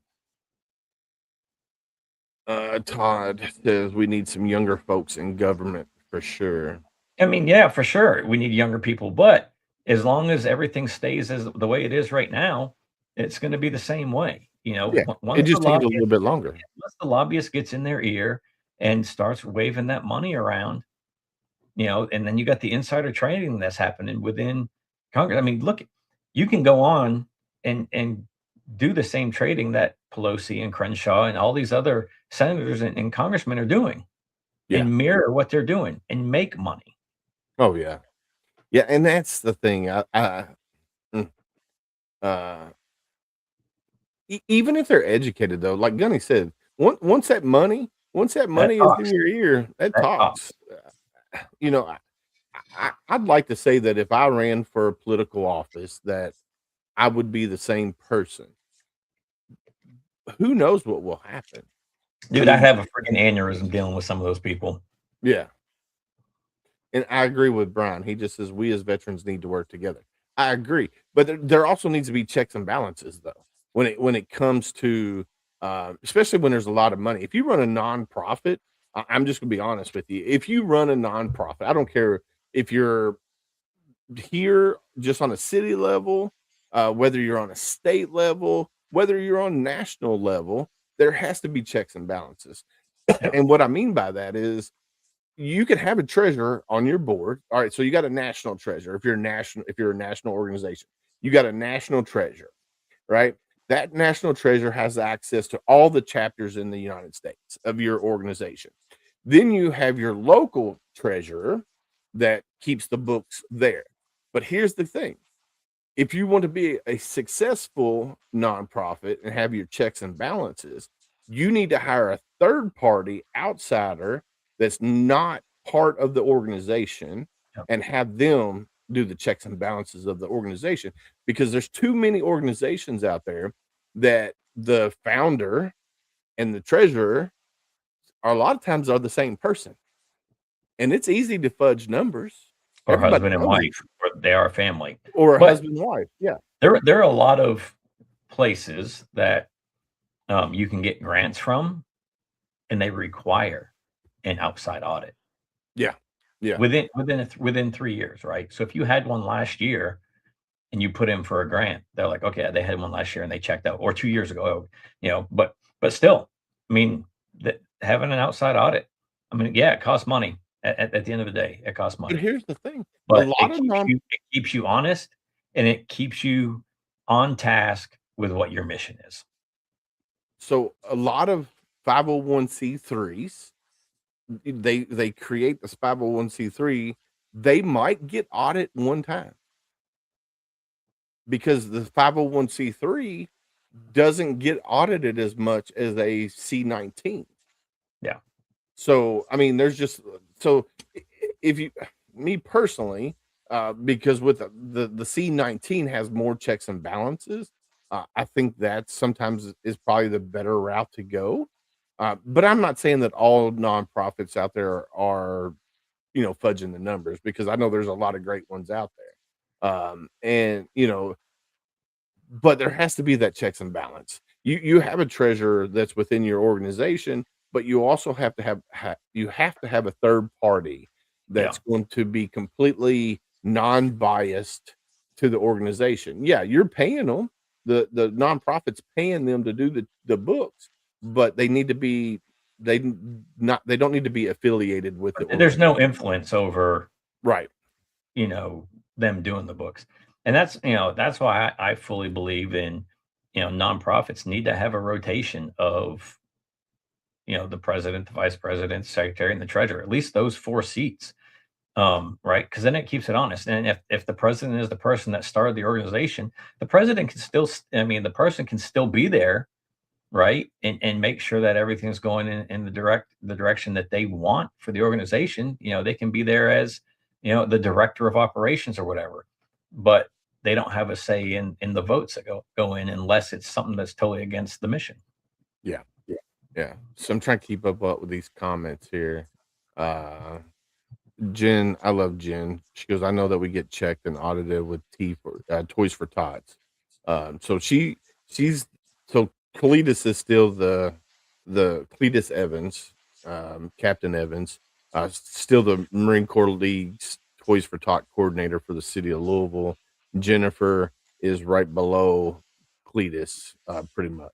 Todd says we need some younger folks in government for sure. I mean, yeah, for sure. We need younger people, but as long as everything stays as the way it is right now, it's going to be the same way. Yeah, it just takes a little bit longer. Once the lobbyist gets in their ear and starts waving that money around, and then you got the insider trading that's happening within Congress. I mean, look, you can go on and do the same trading that Pelosi and Crenshaw and all these other senators and congressmen are doing, and mirror what they're doing and make money. Oh yeah, yeah, and that's the thing. Even if they're educated, though, like Gunny said, once that money is in your ear, that talks. I'd like to say that if I ran for a political office, that I would be the same person. Who knows what will happen? Dude, I have a freaking aneurysm dealing with some of those people. Yeah. And I agree with Brian. He just says we as veterans need to work together. I agree. But there also needs to be checks and balances, though, when it comes to especially when there's a lot of money. If you run a nonprofit, I'm just going to be honest with you. If you run a nonprofit, I don't care if you're here just on a city level, whether you're on a state level, whether you're on national level, there has to be checks and balances. And what I mean by that is you can have a treasurer on your board. All right, so you got a national treasurer. If you're a national organization, you got a national treasurer, right? That national treasurer has access to all the chapters in the United States of your organization. Then you have your local treasurer that keeps the books there. But here's the thing. If you want to be a successful nonprofit and have your checks and balances, you need to hire a third party outsider that's not part of the organization and have them do the checks and balances of the organization, because there's too many organizations out there that the founder and the treasurer are a lot of times are the same person, and it's easy to fudge numbers. Or everybody husband and wife, or they are family, or husband and wife. Yeah, there are a lot of places that you can get grants from, and they require an outside audit. Yeah. Within 3 years, right? So if you had one last year and you put in for a grant, they're like, okay, they had one last year and they checked out, or 2 years ago, but still, I mean, having an outside audit, I mean, yeah, it costs money. At the end of the day, it costs money. But here's the thing: but it keeps you honest, and it keeps you on task with what your mission is. So a lot of 501c3s, they create this 501c3, they might get audit one time because the 501c3 doesn't get audited as much as a C19. Yeah. So, I mean, if me personally, because with the C19 has more checks and balances, I think that sometimes is probably the better route to go. But I'm not saying that all nonprofits out there are, fudging the numbers, because I know there's a lot of great ones out there. But there has to be that checks and balance. You have a treasurer that's within your organization, but you also have to have a third party that's going to be completely non-biased to the organization. Yeah, you're paying them. The nonprofit's paying them to do the books, but they need to be they don't need to be affiliated with it. There's no influence over right. Them doing the books. And that's why I fully believe in, nonprofits need to have a rotation of, the president, the vice president, secretary, and the treasurer, at least those 4 seats. Right. Because then it keeps it honest. And if the president is the person that started the organization, the president can still, the person can still be there, right, and make sure that everything's going in the direction that they want for the organization. They can be there as, the director of operations or whatever, but they don't have a say in the votes that go in unless it's something that's totally against the mission. Yeah. So I'm trying to keep up with these comments here. Jen, I love Jen. She goes, I know that we get checked and audited with Toys for Tots. So so Cletus is still the Cletus Evans, Captain Evans, still the Marine Corps League's Toys for Tot coordinator for the city of Louisville. Jennifer is right below Cletus, pretty much.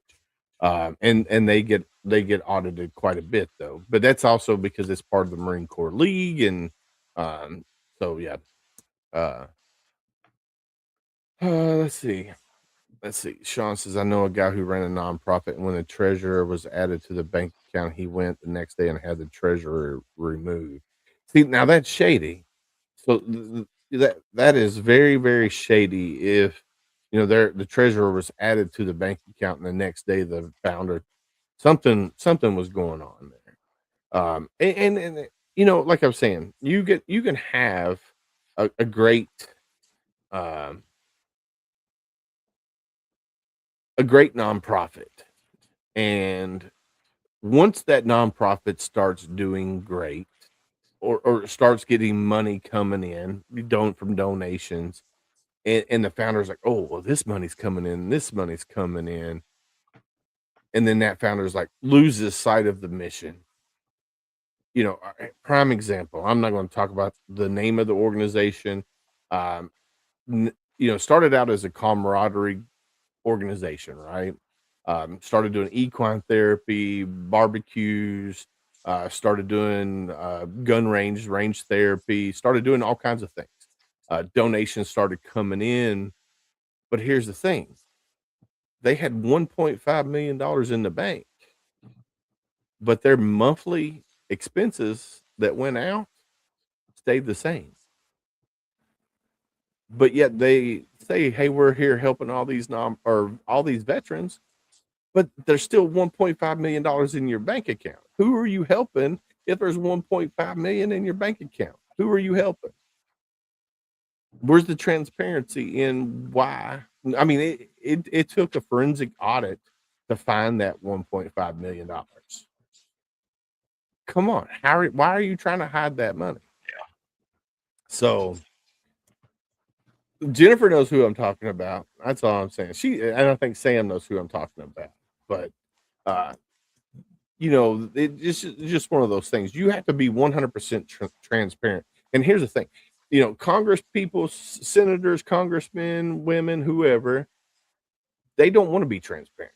And they get audited quite a bit though. But that's also because it's part of the Marine Corps League, and so yeah. Let's see. Sean says, I know a guy who ran a nonprofit, and when the treasurer was added to the bank account, he went the next day and had the treasurer removed. See, now that's shady. So that is very, very shady. If the treasurer was added to the bank account, and the next day the founder, something was going on there. And like I was saying, you can have a great nonprofit, and once that nonprofit starts doing great, or starts getting money coming in from donations, and the founder's like, oh well, this money's coming in, and then that founder's like loses sight of the mission. Prime example, I'm not going to talk about the name of the organization. Started out as a camaraderie organization, right? Started doing equine therapy, barbecues, started doing gun range therapy, started doing all kinds of things. Donations started coming in, but here's the thing: they had $1.5 million in the bank, but their monthly expenses that went out stayed the same. But yet they say, "Hey, we're here helping all these veterans," but there's still $1.5 million in your bank account. Who are you helping if there's $1.5 million in your bank account? Who are you helping? Where's the transparency in why? I mean, it took a forensic audit to find that $1.5 million. Come on, why are you trying to hide that money? Yeah. So Jennifer knows who I'm talking about. That's all I'm saying. And I think Sam knows who I'm talking about. But it's just one of those things. You have to be 100% transparent. And here's the thing: Congress people, senators, congressmen, women, whoever, they don't want to be transparent.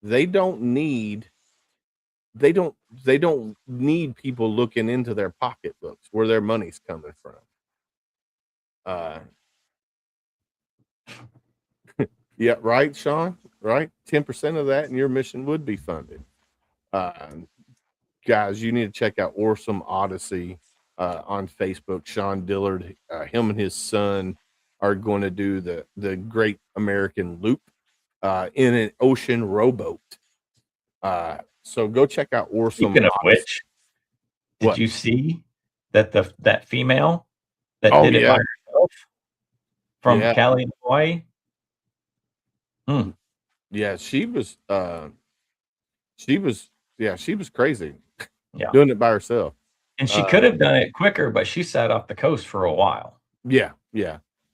They don't need people looking into their pocketbooks where their money's coming from. Yeah, right, Sean. Right, 10% of that, and your mission would be funded. Guys, you need to check out Awesome Odyssey on Facebook. Sean Dillard, him and his son are going to do the Great American Loop in an ocean rowboat. So go check out Awesome Speaking of Odyssey. which, did you see that that female that did it by herself from Cali, Hawaii? Yeah, she was crazy. Yeah, doing it by herself. And she could have done it quicker, but she sat off the coast for a while. Yeah.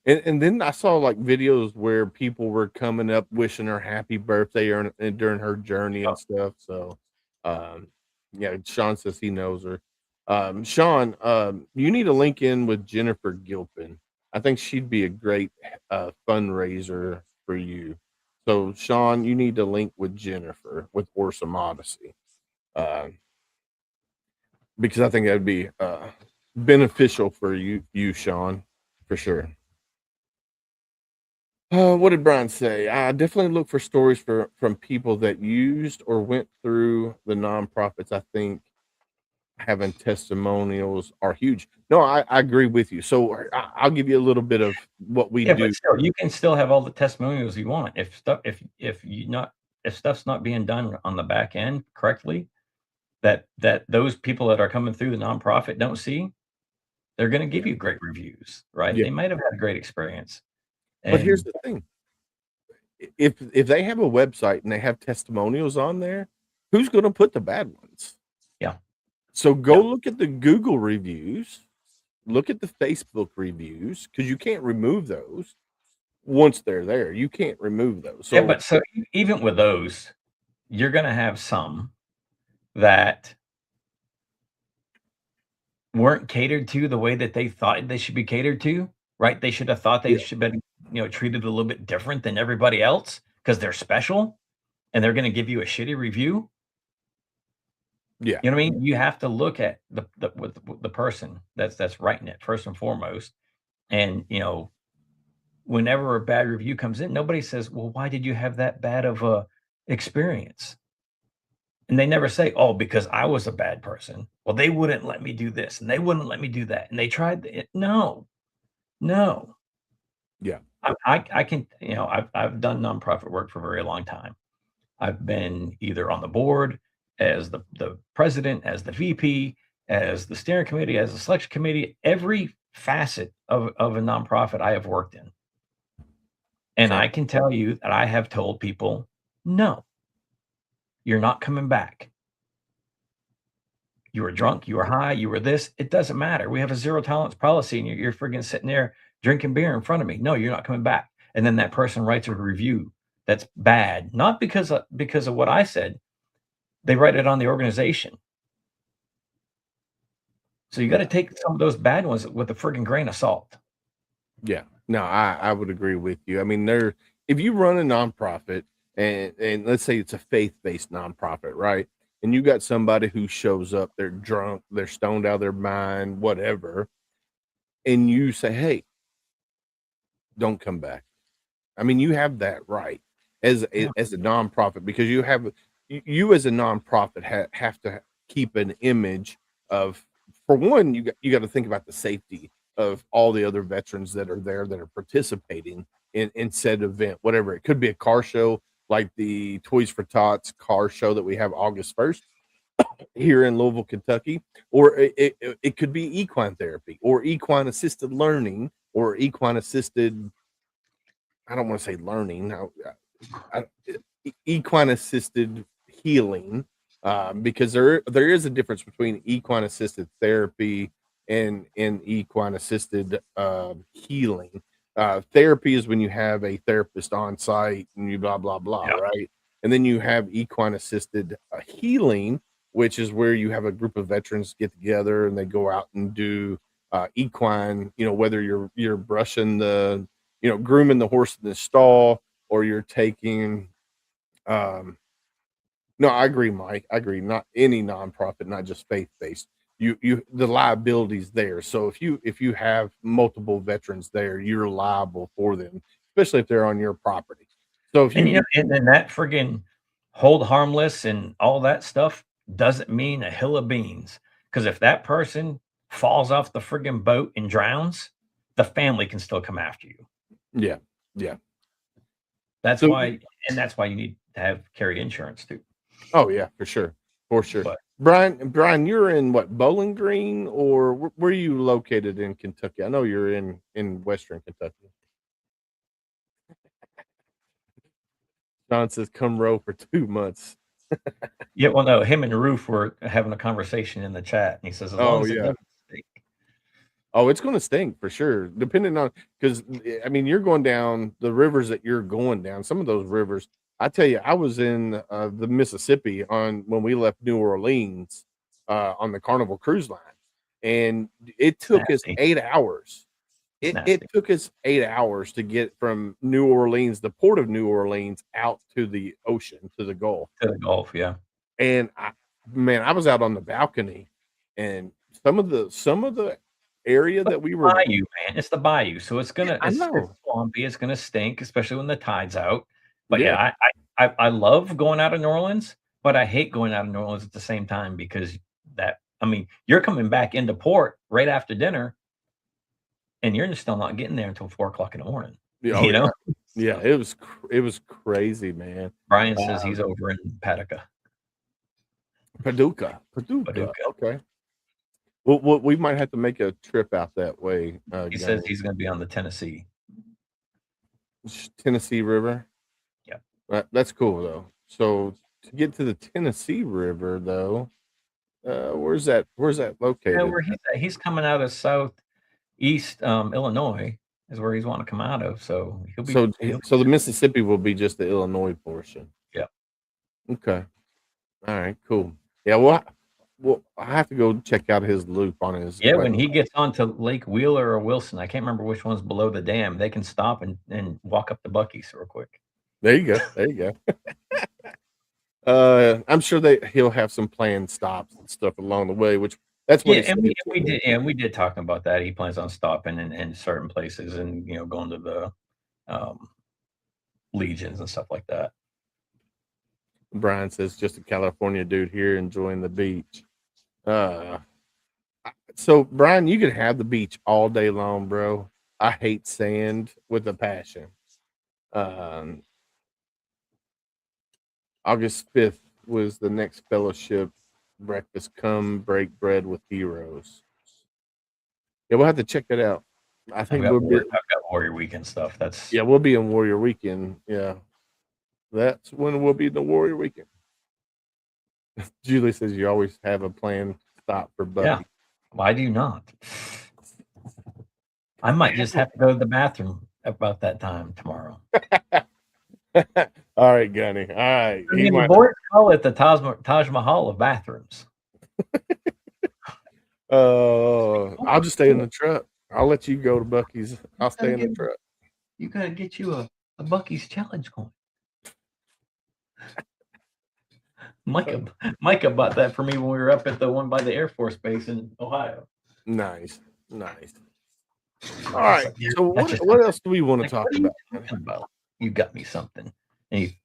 And then I saw like videos where people were coming up wishing her happy birthday during her journey and stuff. So Sean says he knows her. Sean, you need to link in with Jennifer Gilpin. I think she'd be a great fundraiser for you. So Sean, you need to link with Jennifer with Awesome Odyssey. Because I think that'd be beneficial for you, Sean, for sure. What did Brian say? I definitely look for stories from people that used or went through the nonprofits. I think having testimonials are huge. No, I agree with you. So I'll give you a little bit of what we do. But still, you can still have all the testimonials you want. If stuff's not being done on the back end correctly, that those people that are coming through the nonprofit don't see, they're going to give you great reviews, right? They might have had a great experience. But here's the thing: if they have a website and they have testimonials on there, who's going to put the bad ones? Yeah. So go look at the Google reviews, look at the Facebook reviews, because you can't remove those once they're there. You can't remove those. So, but so even with those, you're going to have some that weren't catered to the way that they thought they should be catered to, right? They should have thought they should have been, treated a little bit different than everybody else because they're special. and they're going to give you a shitty review. Yeah. You know what I mean? You have to look at the person that's writing it first and foremost. And, whenever a bad review comes in, nobody says, well, why did you have that bad of a experience? And they never say, oh, because I was a bad person. Well, they wouldn't let me do this and they wouldn't let me do that. And they tried it. No. Yeah. I can, I've done nonprofit work for a very long time. I've been either on the board as the president, as the VP, as the steering committee, as the selection committee, every facet of a nonprofit I have worked in. And I can tell you that I have told people, no, you're not coming back. You were drunk, you were high, you were this. It doesn't matter. We have a zero tolerance policy and you're friggin' sitting there drinking beer in front of me. No, you're not coming back. And then that person writes a review that's bad, not because of what I said. They write it on the organization. So you got to take some of those bad ones with a friggin' grain of salt. Yeah. No, I would agree with you. I mean, if you run a nonprofit and let's say it's a faith-based nonprofit, right? And you got somebody who shows up, they're drunk, they're stoned out of their mind, whatever, and you say, hey, don't come back. I mean, you have that right as a nonprofit, because you as a nonprofit have to keep an image of, for one, you got to think about the safety of all the other veterans that are there that are participating in said event, whatever. It could be a car show like the Toys for Tots car show that we have August 1st here in Louisville, Kentucky, or it could be equine therapy or equine assisted learning or equine assisted, I don't want to say learning, equine assisted healing, because there is a difference between equine assisted therapy and equine assisted healing. Therapy is when you have a therapist on site and you blah, blah, blah, right? And then you have equine assisted healing, which is where you have a group of veterans get together and they go out and do equine, whether you're brushing grooming the horse in the stall, or you're taking, no, I agree, Mike. I agree. Not any nonprofit, not just faith-based. The liability's there. So if you have multiple veterans there, you're liable for them, especially if they're on your property. So if and that friggin' hold harmless and all that stuff doesn't mean a hill of beans. Because if that person falls off the friggin' boat and drowns, the family can still come after you. Yeah. That's why you need to carry insurance too. Oh yeah, for sure. But, Brian, you're in what, Bowling Green, or where are you located in Kentucky? I know you're in Western Kentucky. John says, come row for 2 months. Yeah, well, no, him and Roof were having a conversation in the chat, and he says, as long as it doesn't stink. Oh, it's going to stink for sure, depending on, because I mean, you're going down the rivers that you're going down. Some of those rivers, I tell you, I was in the Mississippi when we left New Orleans on the Carnival Cruise Line, and it took us 8 hours. It took us 8 hours to get from New Orleans, the port of New Orleans, out to the ocean, to the Gulf. To the Gulf, yeah. And I was out on the balcony, and some of the area that we were bayou, man. It's the bayou, so it's swampy. It's gonna stink, especially when the tide's out. But I love going out of New Orleans, but I hate going out of New Orleans at the same time, because you're coming back into port right after dinner, and you're still not getting there until 4:00 in the morning. Yeah, it was crazy, man. Brian says he's over in Paducah. Okay. Well, we might have to make a trip out that way. He says he's going to be on the Tennessee River. Yeah, that's cool though. So to get to the Tennessee River, though, where's that located? Yeah, where he's coming out of southeast Illinois is where he's wanting to come out of. So he'll be. So the Mississippi will be just the Illinois portion. Yeah. Okay. All right. Cool. Yeah. Well, I have to go check out his loop on his. Yeah, when he gets onto Lake Wheeler or Wilson, I can't remember which one's below the dam. They can stop and walk up to Buc-ee's real quick. There you go. I'm sure he'll have some planned stops and stuff along the way, which that's what Yeah, he and said. we did, and we did talk about that. He plans on stopping in certain places and going to the legions and stuff like that. Brian says just a California dude here enjoying the beach. So Brian, you can have the beach all day long, bro. I hate sand with a passion. August 5th was the next fellowship breakfast. Come break bread with heroes. Yeah, we'll have to check that out. I think I've got Warrior Weekend stuff. we'll be in Warrior Weekend. Yeah, that's when we'll be in the Warrior Weekend. Julie says you always have a planned stop for Bucky. Yeah, why do you not? I might just have to go to the bathroom about that time tomorrow. All right, Gunny. All right. The boys call it the Taj Mahal of bathrooms. I'll just stay in the truck. I'll let you go to Bucky's. I'll stay in the truck. You gotta get you a Bucky's challenge coin. Micah bought that for me when we were up at the one by the Air Force Base in Ohio. Nice. All right. So what else do we want to talk about? You got me something. And he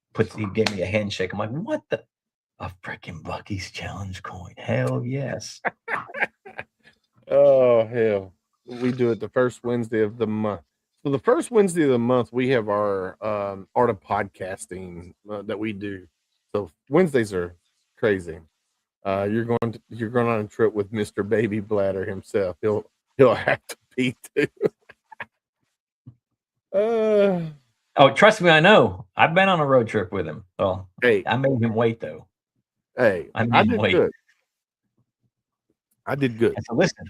gave me a handshake. I'm like, what the? A freaking Bucky's challenge coin. Hell yes. Oh, hell. We do it the first Wednesday of the month. So the first Wednesday of the month, we have our art of podcasting that we do. So Wednesdays are crazy. You're going on a trip with Mr. Baby Bladder himself. He'll have to pee too. Oh, trust me, I know. I've been on a road trip with him. Well, hey, I made him wait though. Hey, I did good. I did good. And so listen,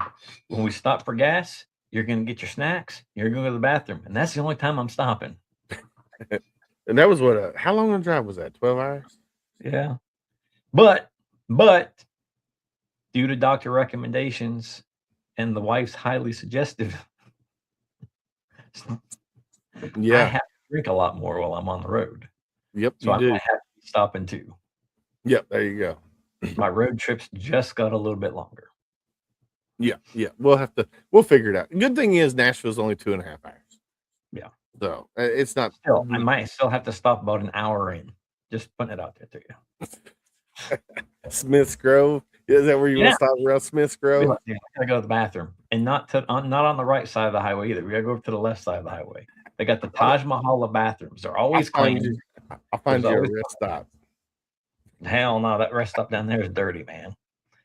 when we stop for gas, you're going to get your snacks. You're going to go to the bathroom, and that's the only time I'm stopping. And that was how long a drive was that? 12 hours? Yeah. But due to doctor recommendations and the wife's highly suggestive, yeah, I have to drink a lot more while I'm on the road. Yep. So I might have to be stopping too. Yep, there you go. My road trips just got a little bit longer. Yeah. We'll figure it out. Good thing is Nashville's only 2.5 hours. Yeah. So it's not. Still, I might still have to stop about an hour in. Just putting it out there to you. Smith's Grove. Is that where you want to stop around Smith's Grove? Yeah, I gotta go to the bathroom, and not on the right side of the highway either. We gotta go over to the left side of the highway. They got the Taj Mahal of bathrooms. They're always clean. I'll find you a rest stop. Hell no, that rest stop down there is dirty, man.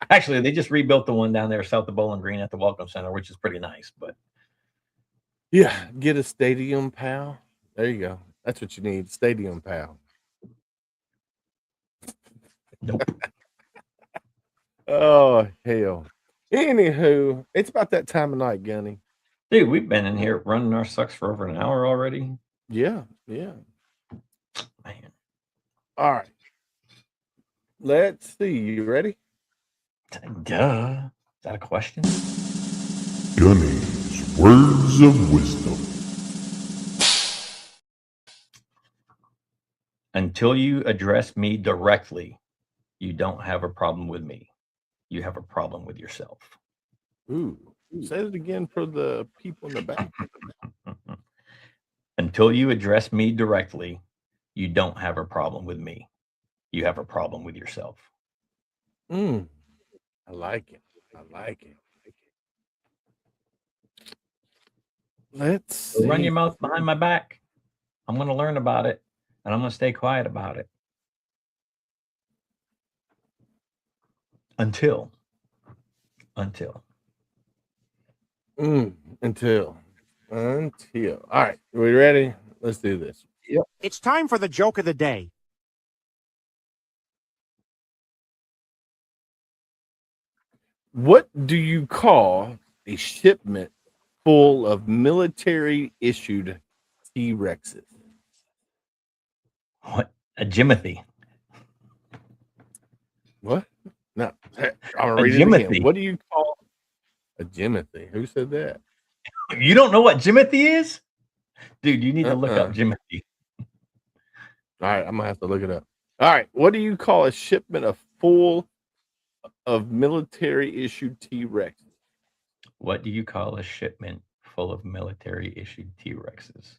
Actually, they just rebuilt the one down there south of Bowling Green at the Welcome Center, which is pretty nice. But yeah, get a stadium pal. There you go. That's what you need. Stadium pal. Nope. Oh hell. Anywho, it's about that time of night, Gunny. Dude, we've been in here running our sucks for over an hour already. Yeah. Man. All right. Let's see. You ready? Duh. Is that a question? Gunny's Words of Wisdom. Until you address me directly, you don't have a problem with me. You have a problem with yourself. Ooh. Say it again for the people in the back. Until you address me directly, you don't have a problem with me. You have a problem with yourself. I like it. Let's see. Run your mouth behind my back. I'm going to learn about it, and I'm going to stay quiet about it. Until. Until. All right. Are we ready? Let's do this. Yep. It's time for the joke of the day. What do you call a shipment full of military-issued T-Rexes? What? A Jimothy. What? No. I'll read it again. What do you call a Jimothy? Who said that? You don't know what Jimothy is? Dude, you need to look up Jimothy. All right, I'm going to have to look it up. All right. What do you call a shipment of full of military issued T-Rex? What do you call a shipment full of military issued T-Rexes?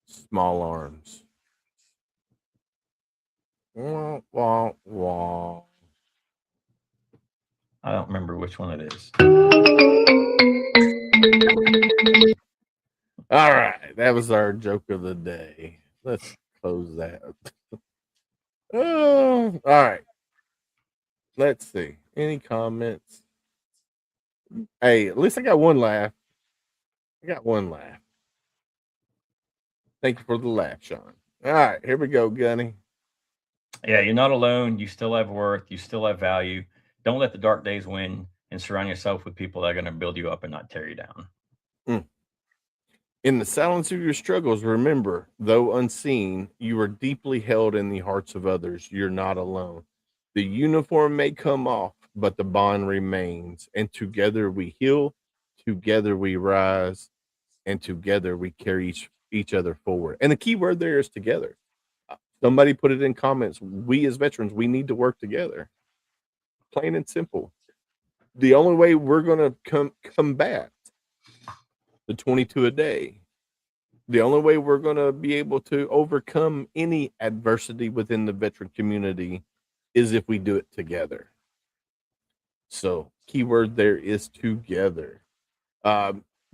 Small arms. Wah, wah, wah. I don't remember which one it is. All right. That was our joke of the day. Let's close that. Oh, all right. Let's see. Any comments? Hey, at least I got one laugh. I got one laugh. Thank you for the laugh, Sean. All right, here we go, Gunny. Yeah, you're not alone. You still have worth. You still have value. Don't let the dark days win, and surround yourself with people that are going to build you up and not tear you down. In the silence of your struggles, remember, though unseen, you are deeply held in the hearts of others. You're not alone. The uniform may come off, but the bond remains. And together we heal, together we rise, and together we carry each other forward. And the key word there is together. Somebody put it in comments. We as veterans, we need to work together. Plain and simple. The only way we're going to combat the 22 a day, the only way we're going to be able to overcome any adversity within the veteran community is if we do it together. So, keyword there is together.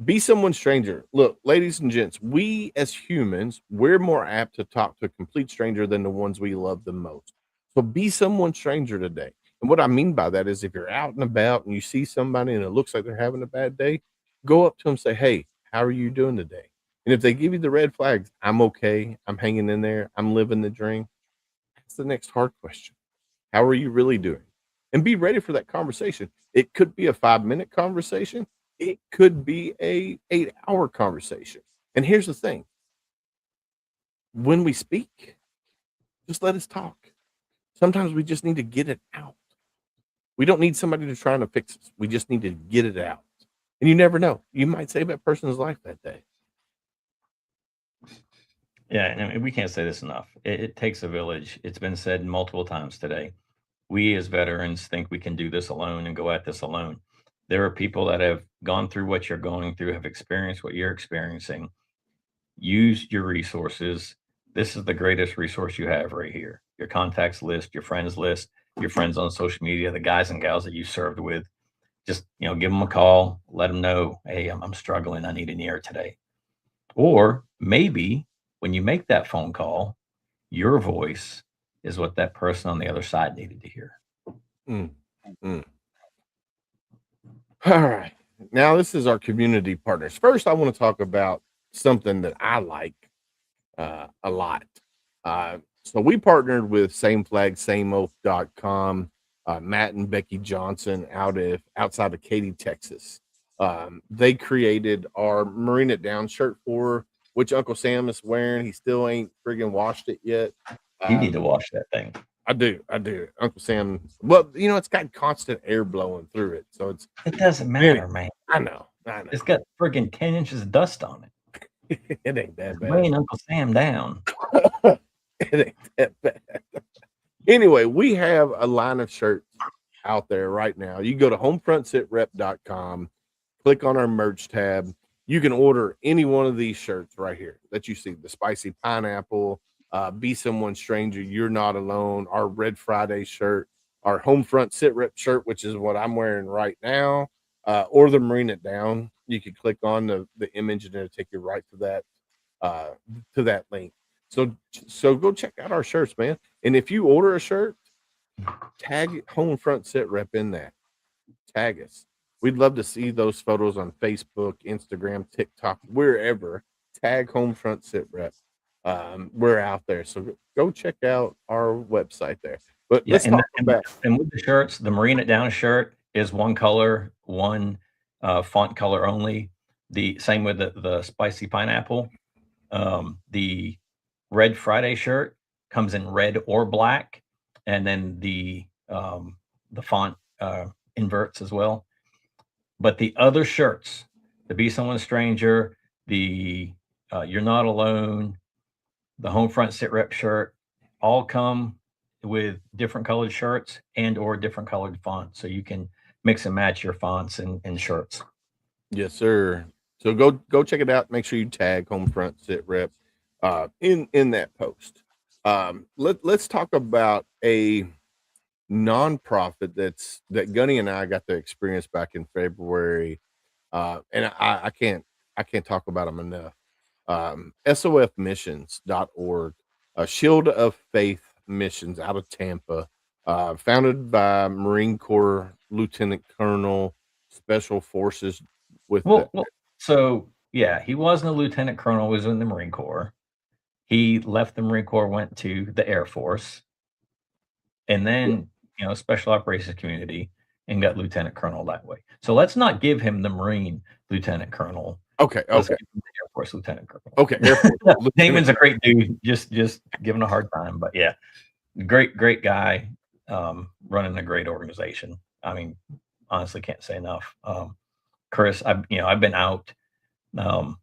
Be someone's stranger. Look, ladies and gents, we as humans, we're more apt to talk to a complete stranger than the ones we love the most. So be someone's stranger today. And what I mean by that is if you're out and about and you see somebody and it looks like they're having a bad day, go up to them and say, hey, how are you doing today? And if they give you the red flags, I'm okay, I'm hanging in there, I'm living the dream, that's the next hard question. How are you really doing? And be ready for that conversation. It could be a 5-minute conversation. It could be a 8-hour conversation. And here's the thing. When we speak, just let us talk. Sometimes we just need to get it out. We don't need somebody to try to fix us. We just need to get it out. And you never know. You might save that person's life that day. Yeah, and we can't say this enough. It takes a village. It's been said multiple times today. We as veterans think we can do this alone and go at this alone. There are people that have gone through what you're going through, have experienced what you're experiencing. Use your resources. This is the greatest resource you have right here. Your contacts list, your friends list, your friends on social media, the guys and gals that you served with. Just, give them a call, let them know, hey, I'm struggling. I need an ear today. Or maybe when you make that phone call, your voice is what that person on the other side needed to hear. All right. Now, this is our community partners. First, I want to talk about something that I like a lot. So we partnered with sameflagsameoath.com, Matt and Becky Johnson outside of Katy, Texas. They created our Marine It Down shirt which Uncle Sam is wearing. He still ain't friggin' washed it yet. You need to wash that thing. I do. Uncle Sam. Well, it's got constant air blowing through it, so it doesn't matter, man. I know. It's got friggin' 10 inches of dust on it. It ain't that bad. Weighing Uncle Sam down. It ain't that bad. Anyway, we have a line of shirts out there right now. You go to HomeFrontSitRep.com, click on our merch tab. You can order any one of these shirts right here that you see. The spicy pineapple, be someone stranger, you're not alone. Our Red Friday shirt, our Homefront SitRep shirt, which is what I'm wearing right now, or the Marine It Down. You can click on the image and it'll take you right to that link. So go check out our shirts, man. And if you order a shirt, tag Homefront SitRep in that. Tag us. We'd love to see those photos on Facebook, Instagram, TikTok, wherever. Tag Homefront SitRep. We're out there. So go check out our website there. But let's talk about. And with the shirts, the Marine It Down shirt is one color, one font color only. The same with the spicy pineapple. The Red Friday shirt comes in red or black, and then the font inverts as well. But the other shirts, the Be Someone Stranger, the You're Not Alone, the Homefront SitRep shirt, all come with different colored shirts and or different colored fonts, so you can mix and match your fonts and shirts. Yes, sir. So go check it out. Make sure you tag HomeFront SitRep in that post. Let's talk about a nonprofit that Gunny and I got to experience back in February, and I can't talk about them enough. SOFmissions.org, a Shield of Faith Missions out of Tampa, founded by Marine Corps Lieutenant Colonel Special Forces with Well, so yeah, he wasn't a lieutenant colonel, was in the Marine Corps. He left the Marine Corps, went to the Air Force, and then, special operations community, and got lieutenant colonel that way. So let's not give him the Marine lieutenant colonel. Okay. Let's give him the Air Force lieutenant colonel. Okay. Air Force. Damon's a great dude. Just giving a hard time, but yeah, great guy, running a great organization. I mean, honestly, can't say enough. Chris, I've been out 10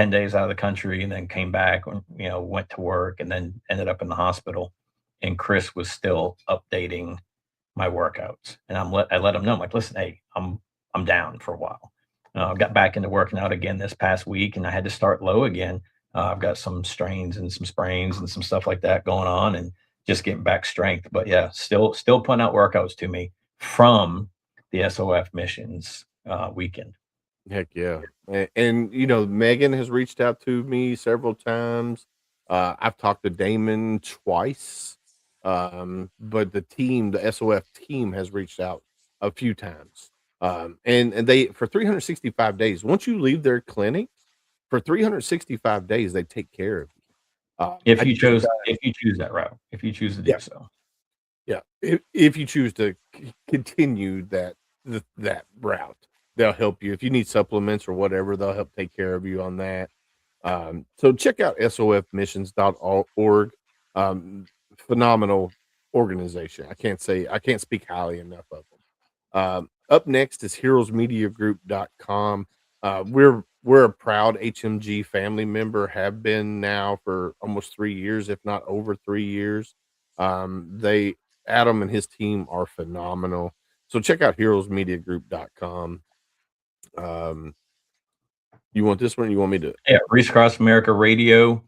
days out of the country and then came back, went to work and then ended up in the hospital. And Chris was still updating my workouts. And I let him know, I'm like, listen, hey, I'm down for a while. I got back into working out again this past week, and I had to start low again. I've got some strains and some sprains and some stuff like that going on, and just getting back strength. But yeah, still putting out workouts to me from the SOF missions weekend. Heck yeah. And Megan has reached out to me several times. I've talked to Damon twice. But the SOF team has reached out a few times. And they, for 365 days, once you leave their clinic, for 365 days, they take care of you. If you choose that route, if you choose to do so. Yeah. If you choose to continue that route, they'll help you. If you need supplements or whatever, they'll help take care of you on that. So check out sofmissions.org. Phenomenal organization. I can't speak highly enough of them. Up next is heroesmediagroup.com. We're a proud HMG family member, have been now for almost 3 years, if not over 3 years. Adam and his team are phenomenal. So check out heroesmediagroup.com. You want this one? You want me to? Yeah, Reese Cross America Radio.org.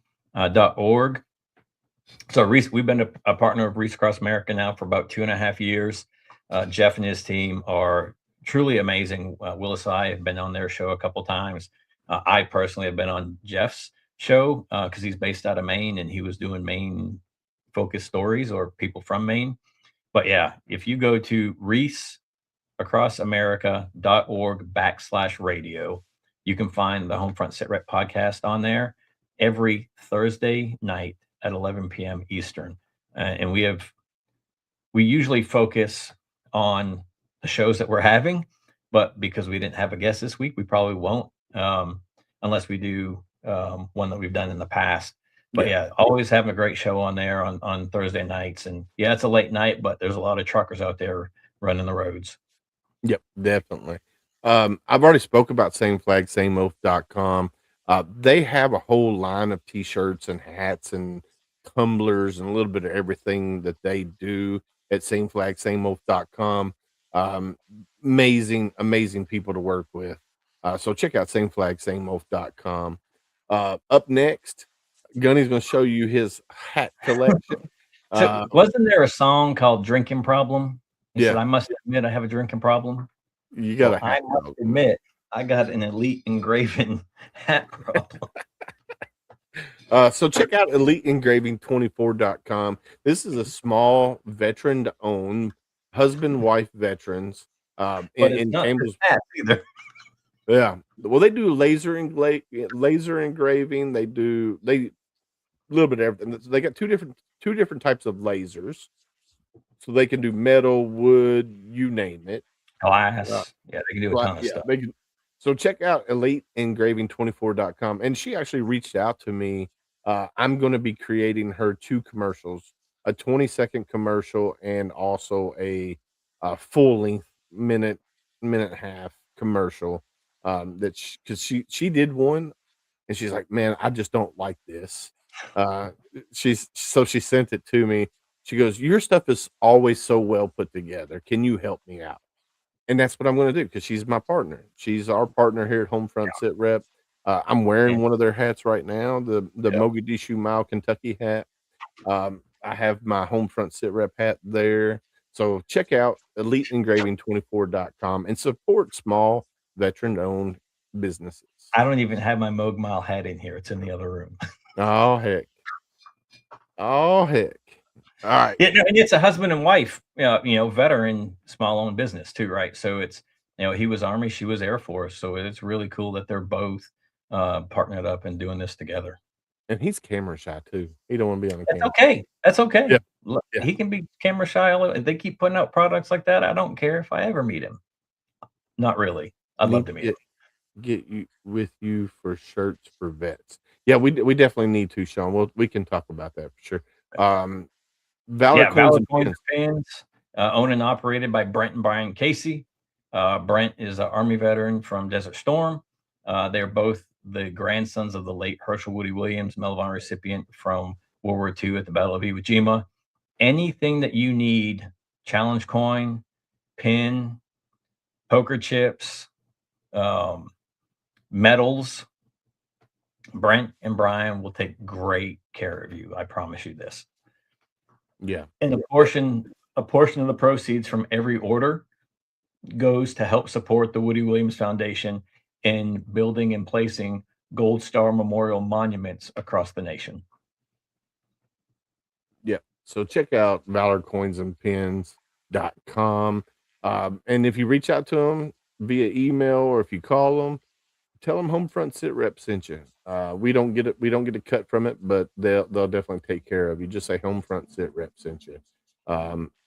So Reese, we've been a partner of Reese Cross America now for about 2.5 years. Jeff and his team are truly amazing. Willis and I have been on their show a couple times. I personally have been on Jeff's show because he's based out of Maine, and he was doing Maine focused stories or people from Maine. But yeah, if you go to reaseacrossamerica.org/radio, you can find the HomeFront SitRep podcast on there every Thursday night at 11 p.m. Eastern. And we usually focus on the shows that we're having, but because we didn't have a guest this week, we probably won't, unless we do one that we've done in the past. But yeah, always having a great show on there on Thursday nights. And yeah, it's a late night, but there's a lot of truckers out there running the roads. Yep, definitely. I've already spoke about sameflagsameoath.com. They have a whole line of t-shirts and hats and tumblers and a little bit of everything that they do at sameflagsameoath.com. Amazing people to work with. So check out sameflagsameoath.com. Up next, Gunny's going to show you his hat collection. So wasn't there a song called Drinking Problem? He said, I must admit I have a drinking problem. You got a hat problem. I must admit I got an elite engraving hat problem. So check out eliteengraving24.com. This is a small veteran-owned husband-wife veterans. In Campbell's either. Yeah. Well, they do laser engraving. They do a little bit of everything. They got two different types of lasers. So they can do metal, wood, you name it. Glass. They can do a ton of stuff. So check out eliteengraving24.com. And she actually reached out to me. I'm going to be creating her 2 commercials, a 20-second commercial and also a full-length minute and a half commercial. Because she did one and she's like, man, I just don't like this. She sent it to me. She goes, "Your stuff is always so well put together. Can you help me out?" And that's what I'm going to do because she's my partner. She's our partner here at HomeFront SitRep. I'm Yeah. wearing one of their hats right now, the Yep. Mogadishu Mile, Kentucky hat. I have my HomeFront SitRep hat there. So check out eliteengraving24.com and support small veteran-owned businesses. I don't even have my Moog Mile hat in here. It's in the other room. Oh heck! Oh heck! All right. Yeah, no, and it's a husband and wife, veteran small owned business too, right? So it's he was Army, she was Air Force, so it's really cool that they're both partnered up and doing this together. And he's camera shy too. He don't want to be on the That's camera. okay. That's okay. Yeah. Look, Yeah. he can be camera shy. If they keep putting out products like that, I don't care if I ever meet him. Not really. I'd love to meet him. Get you with you for shirts for vets. Yeah, we definitely need to, Sean. We can talk about that for sure. Valor Valor Coins and Pins, owned and operated by Brent and Brian Casey. Brent is an Army veteran from Desert Storm. They're both the grandsons of the late Herschel Woody Williams, Medal of Honor recipient from World War II at the Battle of Iwo Jima. Anything that you need, challenge coin, pin, poker chips, medals, Brent and Brian will take great care of you. I promise you this. Yeah. And a portion of the proceeds from every order goes to help support the Woody Williams Foundation in building and placing Gold Star Memorial monuments across the nation. Yeah. So check out valorcoinsandpins.com. And if you reach out to them via email or if you call them, tell them HomeFront SitRep sent you. We don't get a cut from it, but they'll definitely take care of you. Just say HomeFront SitRep sent you.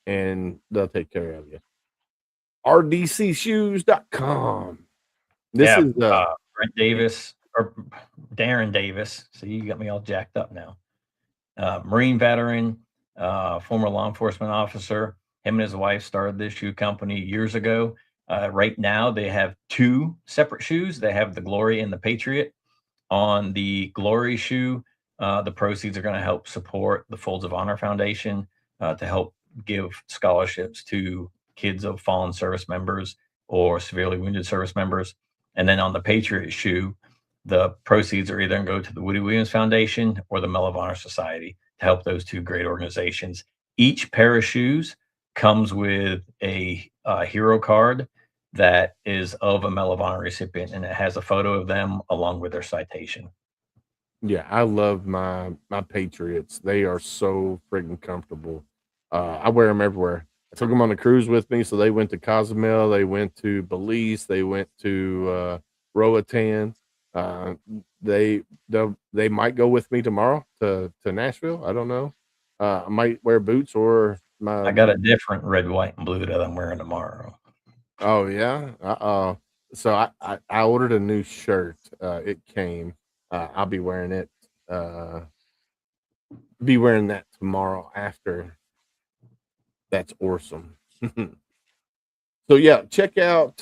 And they'll take care of you. rdcshoes.com. This is Brent Davis or Darren Davis. See, you got me all jacked up now. Marine veteran, former law enforcement officer. Him and his wife started this shoe company years ago. Right now, they have two separate shoes. They have the Glory and the Patriot. On the Glory shoe, the proceeds are going to help support the Folds of Honor Foundation to help give scholarships to kids of fallen service members or severely wounded service members. And then on the Patriot shoe, the proceeds are either going to go to the Woody Williams Foundation or the Medal of Honor Society to help those two great organizations. Each pair of shoes comes with a hero card that is of a Medal of Honor recipient, and it has a photo of them along with their citation. Yeah, I love my Patriots. They are so friggin' comfortable. I wear them everywhere. I took them on a cruise with me, so they went to Cozumel, they went to Belize, they went to Roatan. They might go with me tomorrow to Nashville. I don't know. I might wear boots or I got a different red, white, and blue that I'm wearing tomorrow. Oh yeah. So I ordered a new shirt. It came. I'll be wearing it. Be wearing that tomorrow after. That's awesome. So yeah, check out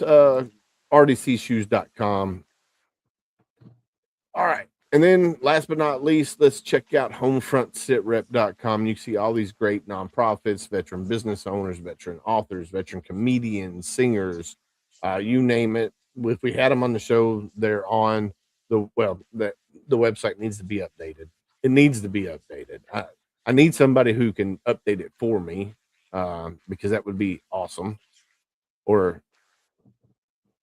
rdcshoes.com. All right. And then last but not least, let's check out homefrontsitrep.com. You see all these great nonprofits, veteran business owners, veteran authors, veteran comedians, singers, you name it. If we had them on the show, they're on the website needs to be updated. It needs to be updated. I need somebody who can update it for me, because that would be awesome. Or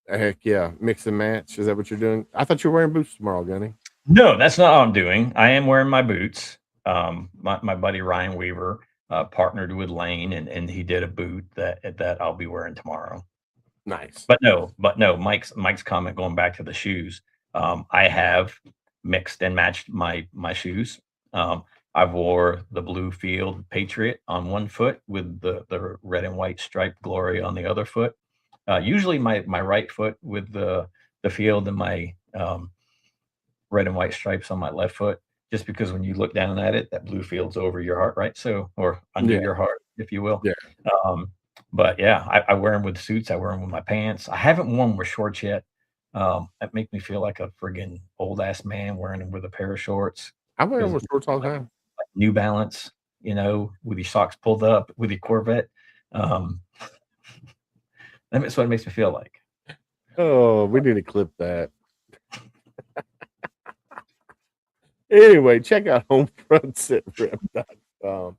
heck yeah, mix and match. Is that what you're doing? I thought you were wearing boots tomorrow, Gunny. No, that's not what I'm doing. I am wearing my boots. My buddy Ryan Weaver partnered with Lane, and he did a boot that I'll be wearing tomorrow. Nice. But no, Mike's comment going back to the shoes. I have mixed and matched my shoes. I wore the blue field Patriot on one foot with the red and white striped Glory on the other foot. Usually my right foot with the field and my red and white stripes on my left foot, just because when you look down at it, that blue field's over your heart, right? So, or under your heart, if you will. Yeah. But yeah, I wear them with suits. I wear them with my pants. I haven't worn them with shorts yet. That makes me feel like a friggin' old ass man wearing them with a pair of shorts. I wear them with shorts all the time. Like New Balance, you know, with your socks pulled up, with your Corvette. That's what it makes me feel like. Oh, we need to clip that. Anyway, check out HomeFrontSitRep.com.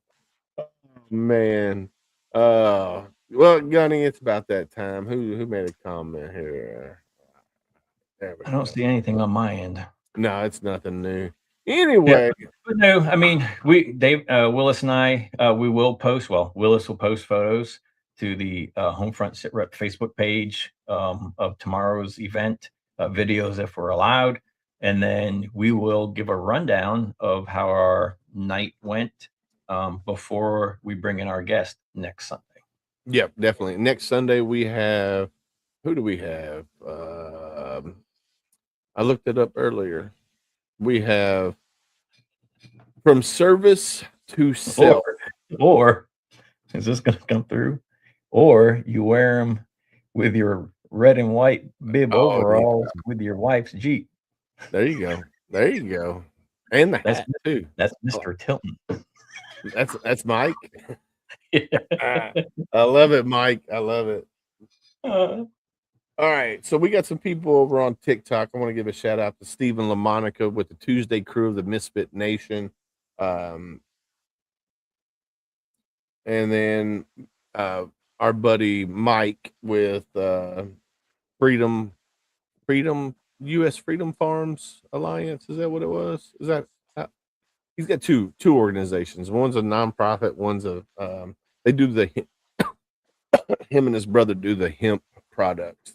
Oh, man. Well, Gunny, it's about that time. Who made a comment here? I don't see anything on my end. No, it's nothing new. Anyway, but no, I mean, Willis and I, we will post. Well, Willis will post photos to the HomeFront SitRep Facebook page of tomorrow's event, videos if we're allowed, and then we will give a rundown of how our night went before we bring in our guest next Sunday. Yep, definitely. Next Sunday we have. Who do we have? I looked it up earlier. We have From Service to Self. Or is this going to come through? Or you wear them with your red and white bib overalls with your wife's Jeep. There you go. There you go. And the hat too. That's Mr. Tilton. That's Mike. I love it, Mike. I love it. All right, so we got some people over on TikTok. I want to give a shout out to Stephen LaMonica with the Tuesday crew of the Misfit Nation. And then our buddy Mike with Freedom U.S. Freedom Farms Alliance. Is that what it was? Is that he's got two organizations. One's a nonprofit. One's a they do the him and his brother do the hemp products.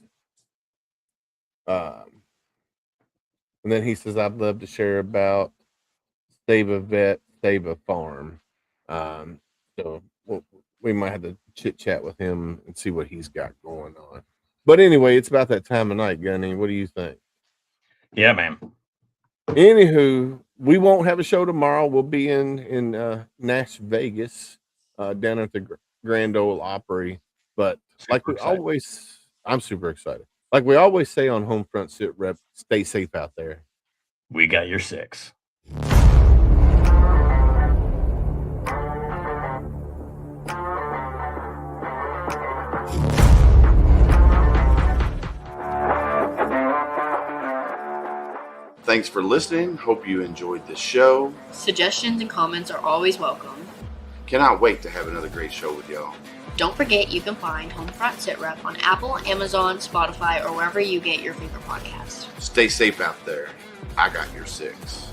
And then he says, I'd love to share about Save a Vet, Save a Farm. So we might have to chit chat with him and see what he's got going on. But anyway, it's about that time of night, Gunny. What do you think? Yeah, man. Anywho, we won't have a show tomorrow. We'll be in Nashville, Vegas, down at the Grand Ole Opry. But I'm super excited. Like we always say on HomeFront SitRep, stay safe out there. We got your 6. Thanks for listening. Hope you enjoyed this show. Suggestions and comments are always welcome. Cannot wait to have another great show with y'all. Don't forget you can find HomeFront SitRep on Apple, Amazon, Spotify, or wherever you get your favorite podcasts. Stay safe out there. I got your 6.